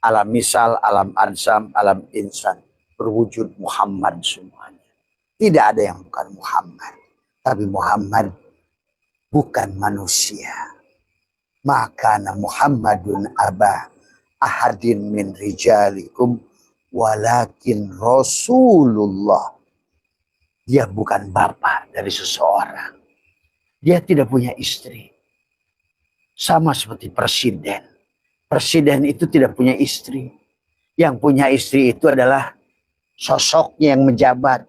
Alam misal, alam ansam, alam insan. Berwujud Muhammad semuanya. Tidak ada yang bukan Muhammad. Tapi Muhammad bukan manusia. Maka Muhammadun aba ahadin min rijalikum walakin Rasulullah. Dia bukan bapak dari seseorang. Dia tidak punya istri. Sama seperti presiden. Presiden itu tidak punya istri. Yang punya istri itu adalah sosoknya yang menjabat.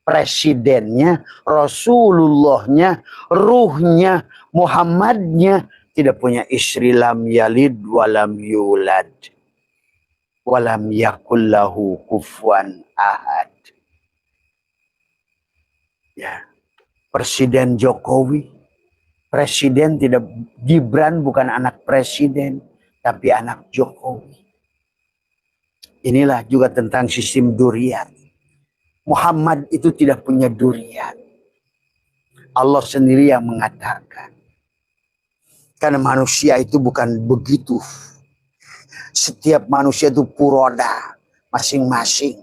Presidennya, Rasulullahnya, ruhnya, Muhammadnya tidak punya istri. Lam yalid walam yulad walam yakullahu kufuwan ahad. Ya, Presiden Jokowi, presiden tidak, Gibran bukan anak presiden, tapi anak Jokowi. Inilah juga tentang sistem durian. Muhammad itu tidak punya durian. Allah sendiri yang mengatakan. Karena manusia itu bukan begitu. Setiap manusia itu puroda masing-masing.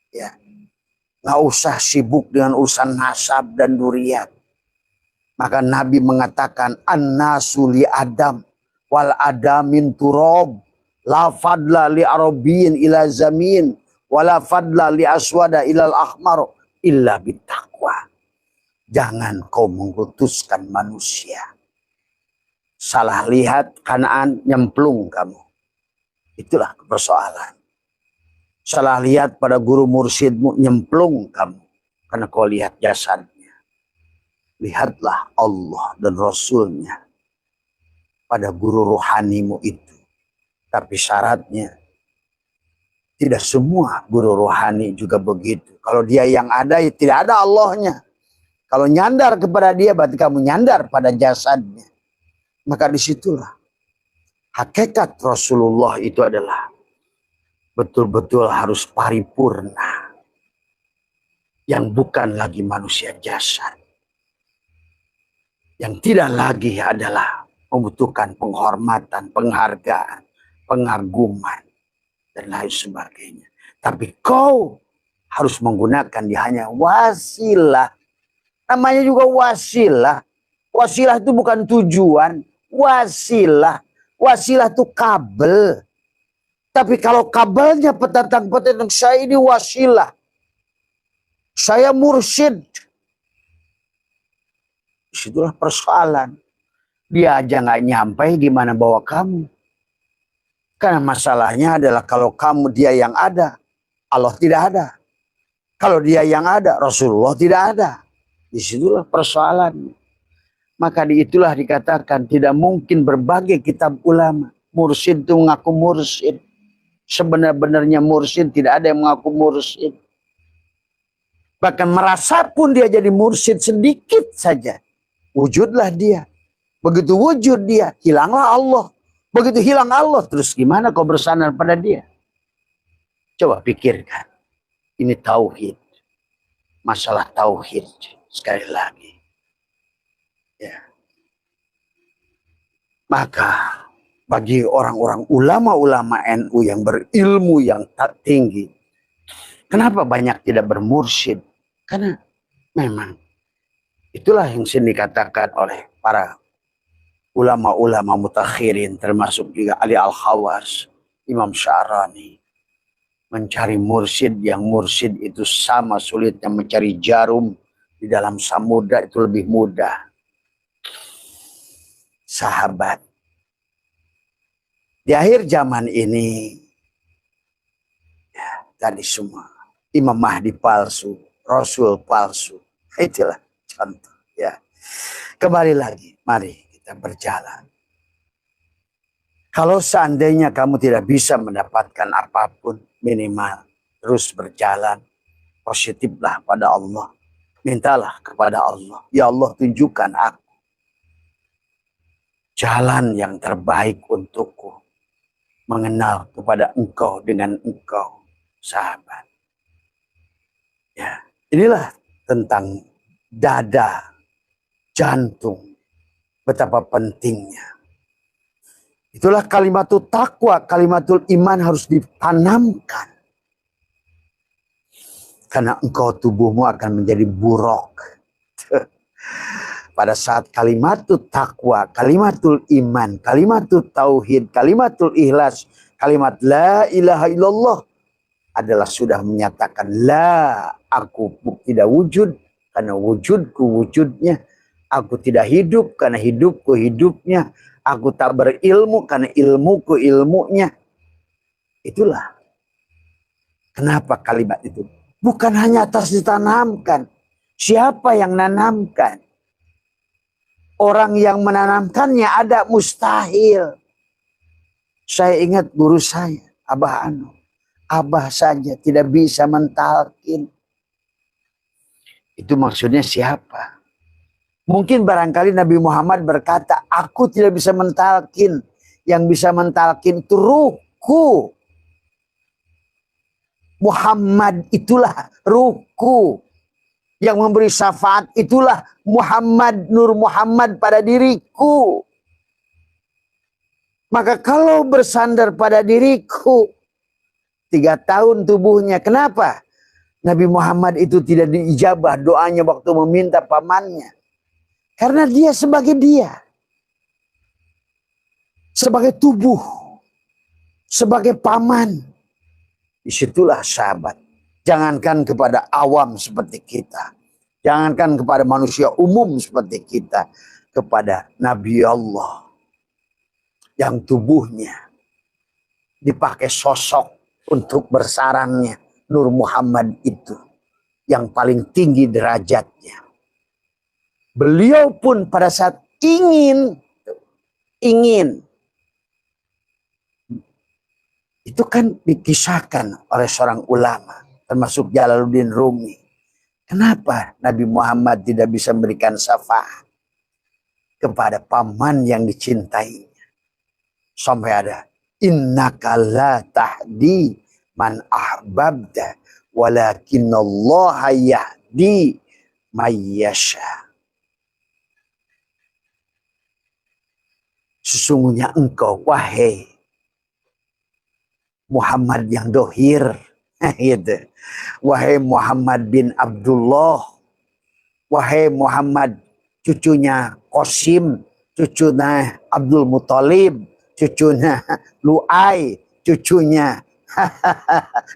Ya. Nggak usah sibuk dengan urusan nasab dan durian. Maka Nabi mengatakan an-nasu li Adam wal adamin turob la fadla li arabiyin ila zamin wala fadla li aswada ilal ahmar illa bittaqwa. Jangan kau mengutuskan manusia. Salah lihat Kanaan nyemplung kamu. Itulah persoalan. Salah lihat pada guru mursyidmu nyemplung kamu. Karena kau lihat jasadnya. Lihatlah Allah dan Rasulnya pada guru rohanimu itu. Tapi syaratnya tidak semua guru rohani juga begitu. Kalau dia yang ada, ya tidak ada Allahnya. Kalau nyandar kepada dia, berarti kamu nyandar pada jasadnya. Maka disitulah hakikat Rasulullah itu adalah betul-betul harus paripurna. Yang bukan lagi manusia jasad. Yang tidak lagi adalah membutuhkan penghormatan, penghargaan, pengaguman, dan lain sebagainya. Tapi kau harus menggunakan dia hanya wasilah. Namanya juga wasilah. Wasilah itu bukan tujuan. Wasilah. Wasilah itu kabel. Tapi kalau kabelnya petantang-petantang, saya ini wasilah. Saya mursyid. Disitulah persoalan. Dia aja nggak nyampe gimana bawa kamu. Karena masalahnya adalah kalau kamu dia yang ada, Allah tidak ada. Kalau dia yang ada, Rasulullah tidak ada. Disitulah persoalan. Maka itulah dikatakan tidak mungkin berbagai kitab ulama. Mursyid itu mengaku mursyid. Sebenar-benarnya mursyid tidak ada yang mengaku mursyid. Bahkan merasa pun dia jadi mursyid sedikit saja. wujudlah dia. Begitu wujud dia, hilanglah Allah. Begitu hilang Allah, terus gimana kau bersandar pada dia? Coba pikirkan. Ini tauhid. Masalah tauhid. Sekali lagi. Ya. Maka bagi orang-orang ulama-ulama NU yang berilmu yang tak tinggi, kenapa banyak tidak bermursyid? Karena memang itulah yang sering dikatakan oleh para ulama-ulama mutakhirin, termasuk juga Ali Al-Khawas, Imam Sya'rani. Mencari mursyid yang mursyid itu sama sulitnya mencari jarum di dalam samudra, itu lebih mudah. Sahabat, di akhir zaman ini, ya, tadi semua Imam Mahdi palsu, Rasul palsu. Itulah contoh. Ya, kembali lagi, mari kita berjalan. Kalau seandainya kamu tidak bisa mendapatkan apapun, minimal terus berjalan. Positiflah pada Allah. Mintalah kepada Allah. Ya Allah, tunjukkan aku jalan yang terbaik untukku. Mengenal kepada engkau dengan engkau, sahabat. Ya, inilah tentang dada, jantung. Betapa pentingnya. Itulah kalimatul taqwa, kalimatul iman harus ditanamkan. Karena engkau tubuhmu akan menjadi buruk. Pada saat kalimatul taqwa, kalimatul iman, kalimatul tauhid, kalimatul ikhlas, kalimat la ilaha illallah adalah sudah menyatakan la, aku tidak wujud karena wujudku wujudnya. Aku tidak hidup karena hidupku hidupnya. Aku tak berilmu karena ilmuku ilmunya. Itulah kenapa kalimat itu bukan hanya atas ditanamkan. Siapa yang menanamkan? Orang yang menanamkannya ada, mustahil. Saya ingat guru saya, Abah Anu. Abah saja tidak bisa mentalkin. Itu maksudnya siapa? Mungkin barangkali Nabi Muhammad berkata, aku tidak bisa mentalkin. Yang bisa mentalkin itu ruhku. Muhammad itulah ruhku. Yang memberi syafaat itulah Muhammad, Nur Muhammad pada diriku. Maka kalau bersandar pada diriku, 3 tahun tubuhnya. Kenapa? Nabi Muhammad itu tidak diijabah doanya waktu meminta pamannya. Karena dia sebagai dia. Sebagai tubuh. Sebagai paman. Disitulah sahabat. Jangankan kepada awam seperti kita. Jangankan kepada manusia umum seperti kita. Kepada Nabi Allah. Yang tubuhnya dipakai sosok untuk bersarangnya. Nur Muhammad itu. Yang paling tinggi derajatnya. Beliau pun pada saat ingin. Itu kan dikisahkan oleh seorang ulama. Termasuk Jalaluddin Rumi. Kenapa Nabi Muhammad tidak bisa memberikan syafaat kepada paman yang dicintainya? Sampai ada. Innaka la tahdi man ahbabda. Walakinallaha yahdi mayyasha. Sesungguhnya engkau, wahai Muhammad yang dohir, gitu. Wahai Muhammad bin Abdullah, wahai Muhammad cucunya Qasim, cucunya Abdul Muthalib, cucunya Lu'ai, cucunya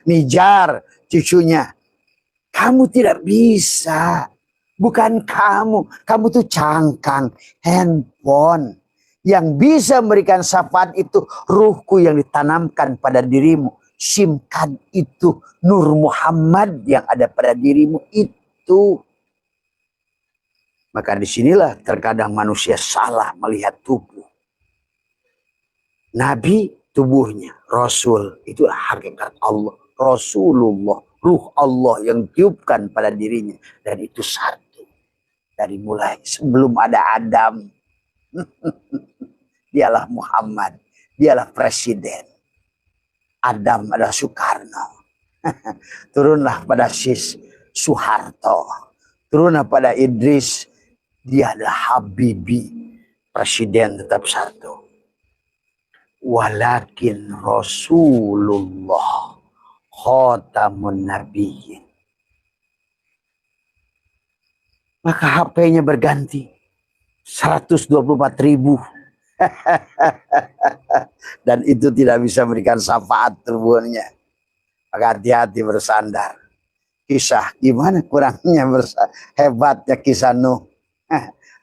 Nijar, cucunya. Kamu tidak bisa, bukan kamu tuh cangkang, handphone. Yang bisa memberikan syafaat itu ruhku yang ditanamkan pada dirimu. SIM card itu Nur Muhammad yang ada pada dirimu itu. Maka disinilah terkadang manusia salah melihat tubuh. Nabi tubuhnya, Rasul itulah hakikat Allah. Rasulullah, ruh Allah yang tiupkan pada dirinya. Dan itu satu. Dari mulai sebelum ada Adam, dialah Muhammad, dialah presiden. Adam adalah Soekarno. Turunlah pada Soeharto. Turunlah pada Idris, dia adalah Habibie. Presiden tetap satu. Walakin Rasulullah khatamun nabiyyin. Maka HP-nya berganti 124.000. Dan itu tidak bisa memberikan syafaat tubuhnya. Maka hati-hati bersandar. Kisah gimana kurangnya hebatnya kisah Nuh.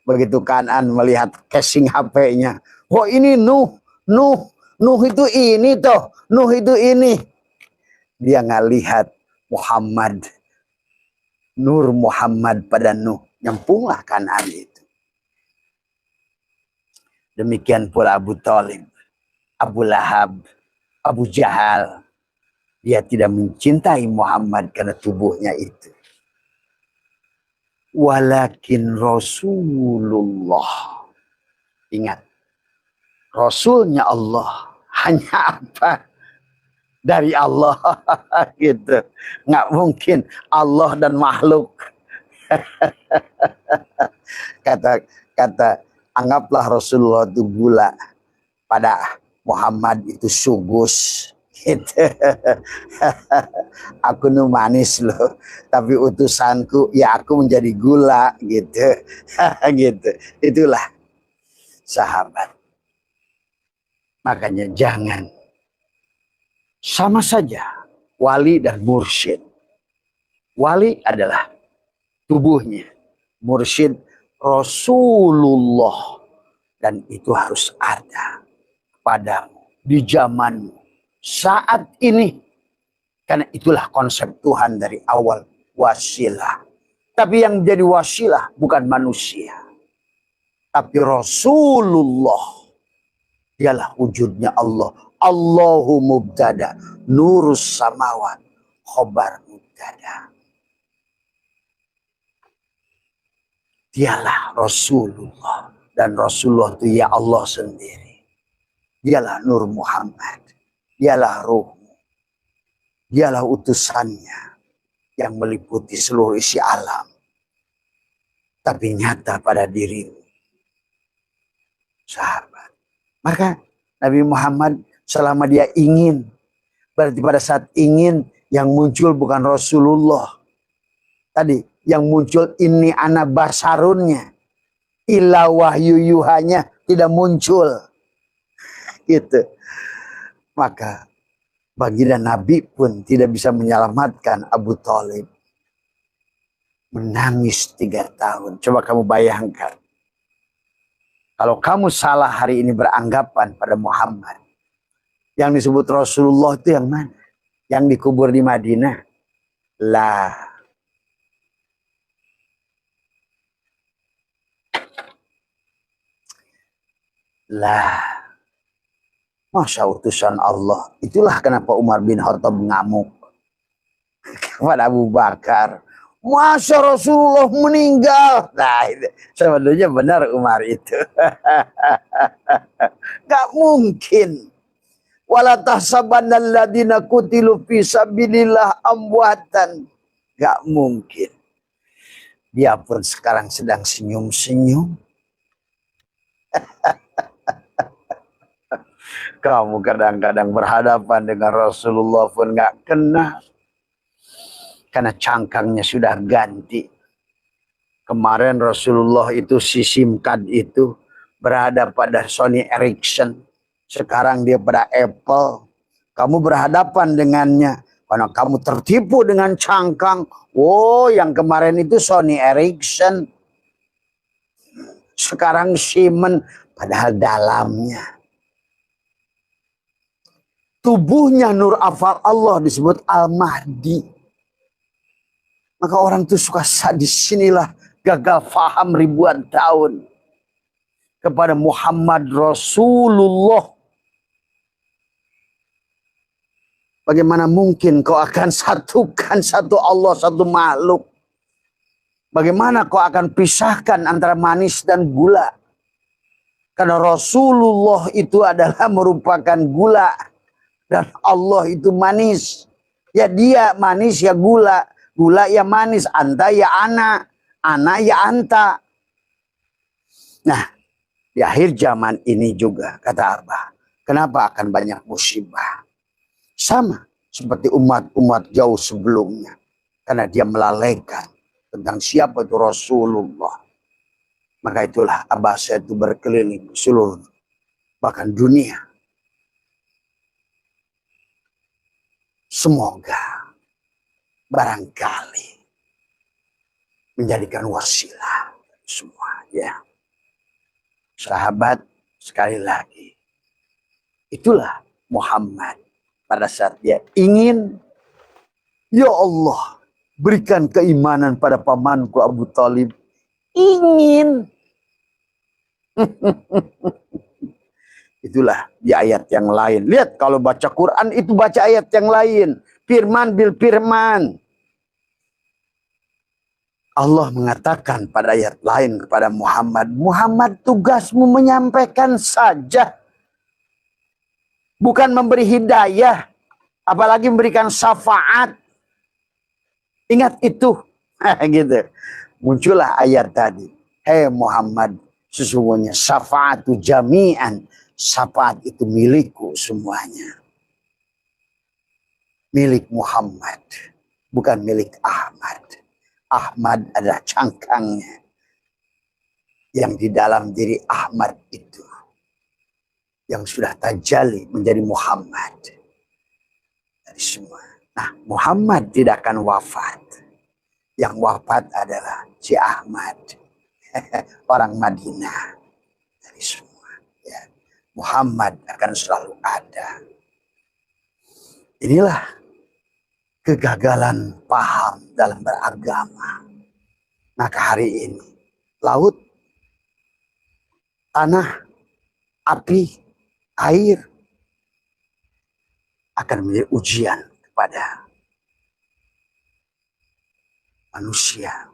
Begitu Kan'an melihat casing HP-nya. Oh ini Nuh itu ini toh. Nuh itu ini. Dia nggak lihat Muhammad. Nur Muhammad pada Nuh. Nyempunglah Kan'an itu. Demikian pula Abu Thalib, Abu Lahab, Abu Jahal. Dia tidak mencintai Muhammad karena tubuhnya itu. Walakin Rasulullah. Ingat. Rasulnya Allah. Hanya apa? Dari Allah. Gitu. Nggak mungkin Allah dan makhluk. Kata anggaplah Rasulullah itu gula. Pada Muhammad itu sugus. Gitu. Aku nu manis loh, tapi utusanku ya aku menjadi gula gitu. Gitu. Itulah sahabat. Makanya jangan sama saja wali dan mursyid. Wali adalah tubuhnya, mursyid Rasulullah, dan itu harus ada padamu di zamanmu saat ini, karena itulah konsep Tuhan dari awal, wasilah. Tapi yang jadi wasilah bukan manusia, tapi Rasulullah. Dialah wujudnya Allah. Allahu mubtada, nurus samawat, khobar mubtada. Dialah Rasulullah, dan Rasulullah itu ya Allah sendiri. Dialah Nur Muhammad. Dialah ruhmu. Dialah utusannya yang meliputi seluruh isi alam. Tapi nyata pada dirimu. Sahabat. Maka Nabi Muhammad selama dia ingin. Berarti pada saat ingin yang muncul bukan Rasulullah. Tadi yang muncul ini ana basarunnya. Illa wahyu yuhanya tidak muncul. Gitu. Maka baginda Nabi pun tidak bisa menyelamatkan Abu Thalib. Menangis 3 tahun. Coba kamu bayangkan. Kalau kamu salah hari ini beranggapan pada Muhammad. Yang disebut Rasulullah itu yang mana? Yang dikubur di Madinah? Lah. Lah. Masya utusan Allah. Itulah kenapa Umar bin Khattab ngamuk kepada Abu Bakar. Masya Rasulullah meninggal. Nah, itu sebenarnya benar Umar itu. Gak mungkin. Wala tahsabanna alladziina qutilu fi sabilillah amwatan. Gak mungkin. Dia pun sekarang sedang senyum-senyum. Kamu kadang-kadang berhadapan dengan Rasulullah pun gak kenal. Karena cangkangnya sudah ganti. Kemarin Rasulullah itu si SIM card itu berada pada Sony Ericsson. Sekarang dia pada Apple. Kamu berhadapan dengannya. Karena kamu tertipu dengan cangkang. Oh, yang kemarin itu Sony Ericsson. Sekarang Siemens. Padahal dalamnya. Tubuhnya Nur Afal Allah disebut Al-Mahdi. Maka orang itu suka disinilah gagal faham ribuan tahun kepada Muhammad Rasulullah. Bagaimana mungkin kau akan satukan satu Allah, satu makhluk? Bagaimana kau akan pisahkan antara manis dan gula? Karena Rasulullah itu adalah merupakan gula. Dan Allah itu manis. Ya dia manis ya gula. Gula ya manis. Anta ya ana. Ana ya anta. Nah, di akhir zaman ini juga, kata Abah, kenapa akan banyak musibah? Sama seperti umat-umat jauh sebelumnya. Karena dia melalaikan tentang siapa itu Rasulullah. Maka itulah Abah saya itu berkeliling seluruh bahkan dunia. Semoga barangkali menjadikan wasilah semua, ya. Sahabat, sekali lagi, itulah Muhammad pada saat dia ingin, ya Allah, berikan keimanan pada pamanku Abu Talib. Ingin. Itulah di ayat yang lain. Lihat kalau baca Quran itu baca ayat yang lain. Firman bil firman. Allah mengatakan pada ayat lain kepada Muhammad. Muhammad, tugasmu menyampaikan saja. Bukan memberi hidayah. Apalagi memberikan syafaat. Ingat itu. Gitu. Muncullah ayat tadi. Hei Muhammad, sesungguhnya syafaatu jami'an. Syafaat itu milikku semuanya. Milik Muhammad. Bukan milik Ahmad. Ahmad adalah cangkangnya. Yang di dalam diri Ahmad itu. Yang sudah tajalli menjadi Muhammad. Dari semua. Nah, Muhammad tidak akan wafat. Yang wafat adalah si Ahmad. Orang Madinah. Dari semua. Ya. Muhammad akan selalu ada. Inilah kegagalan paham dalam beragama. Maka hari ini, laut, tanah, api, air akan menjadi ujian kepada manusia.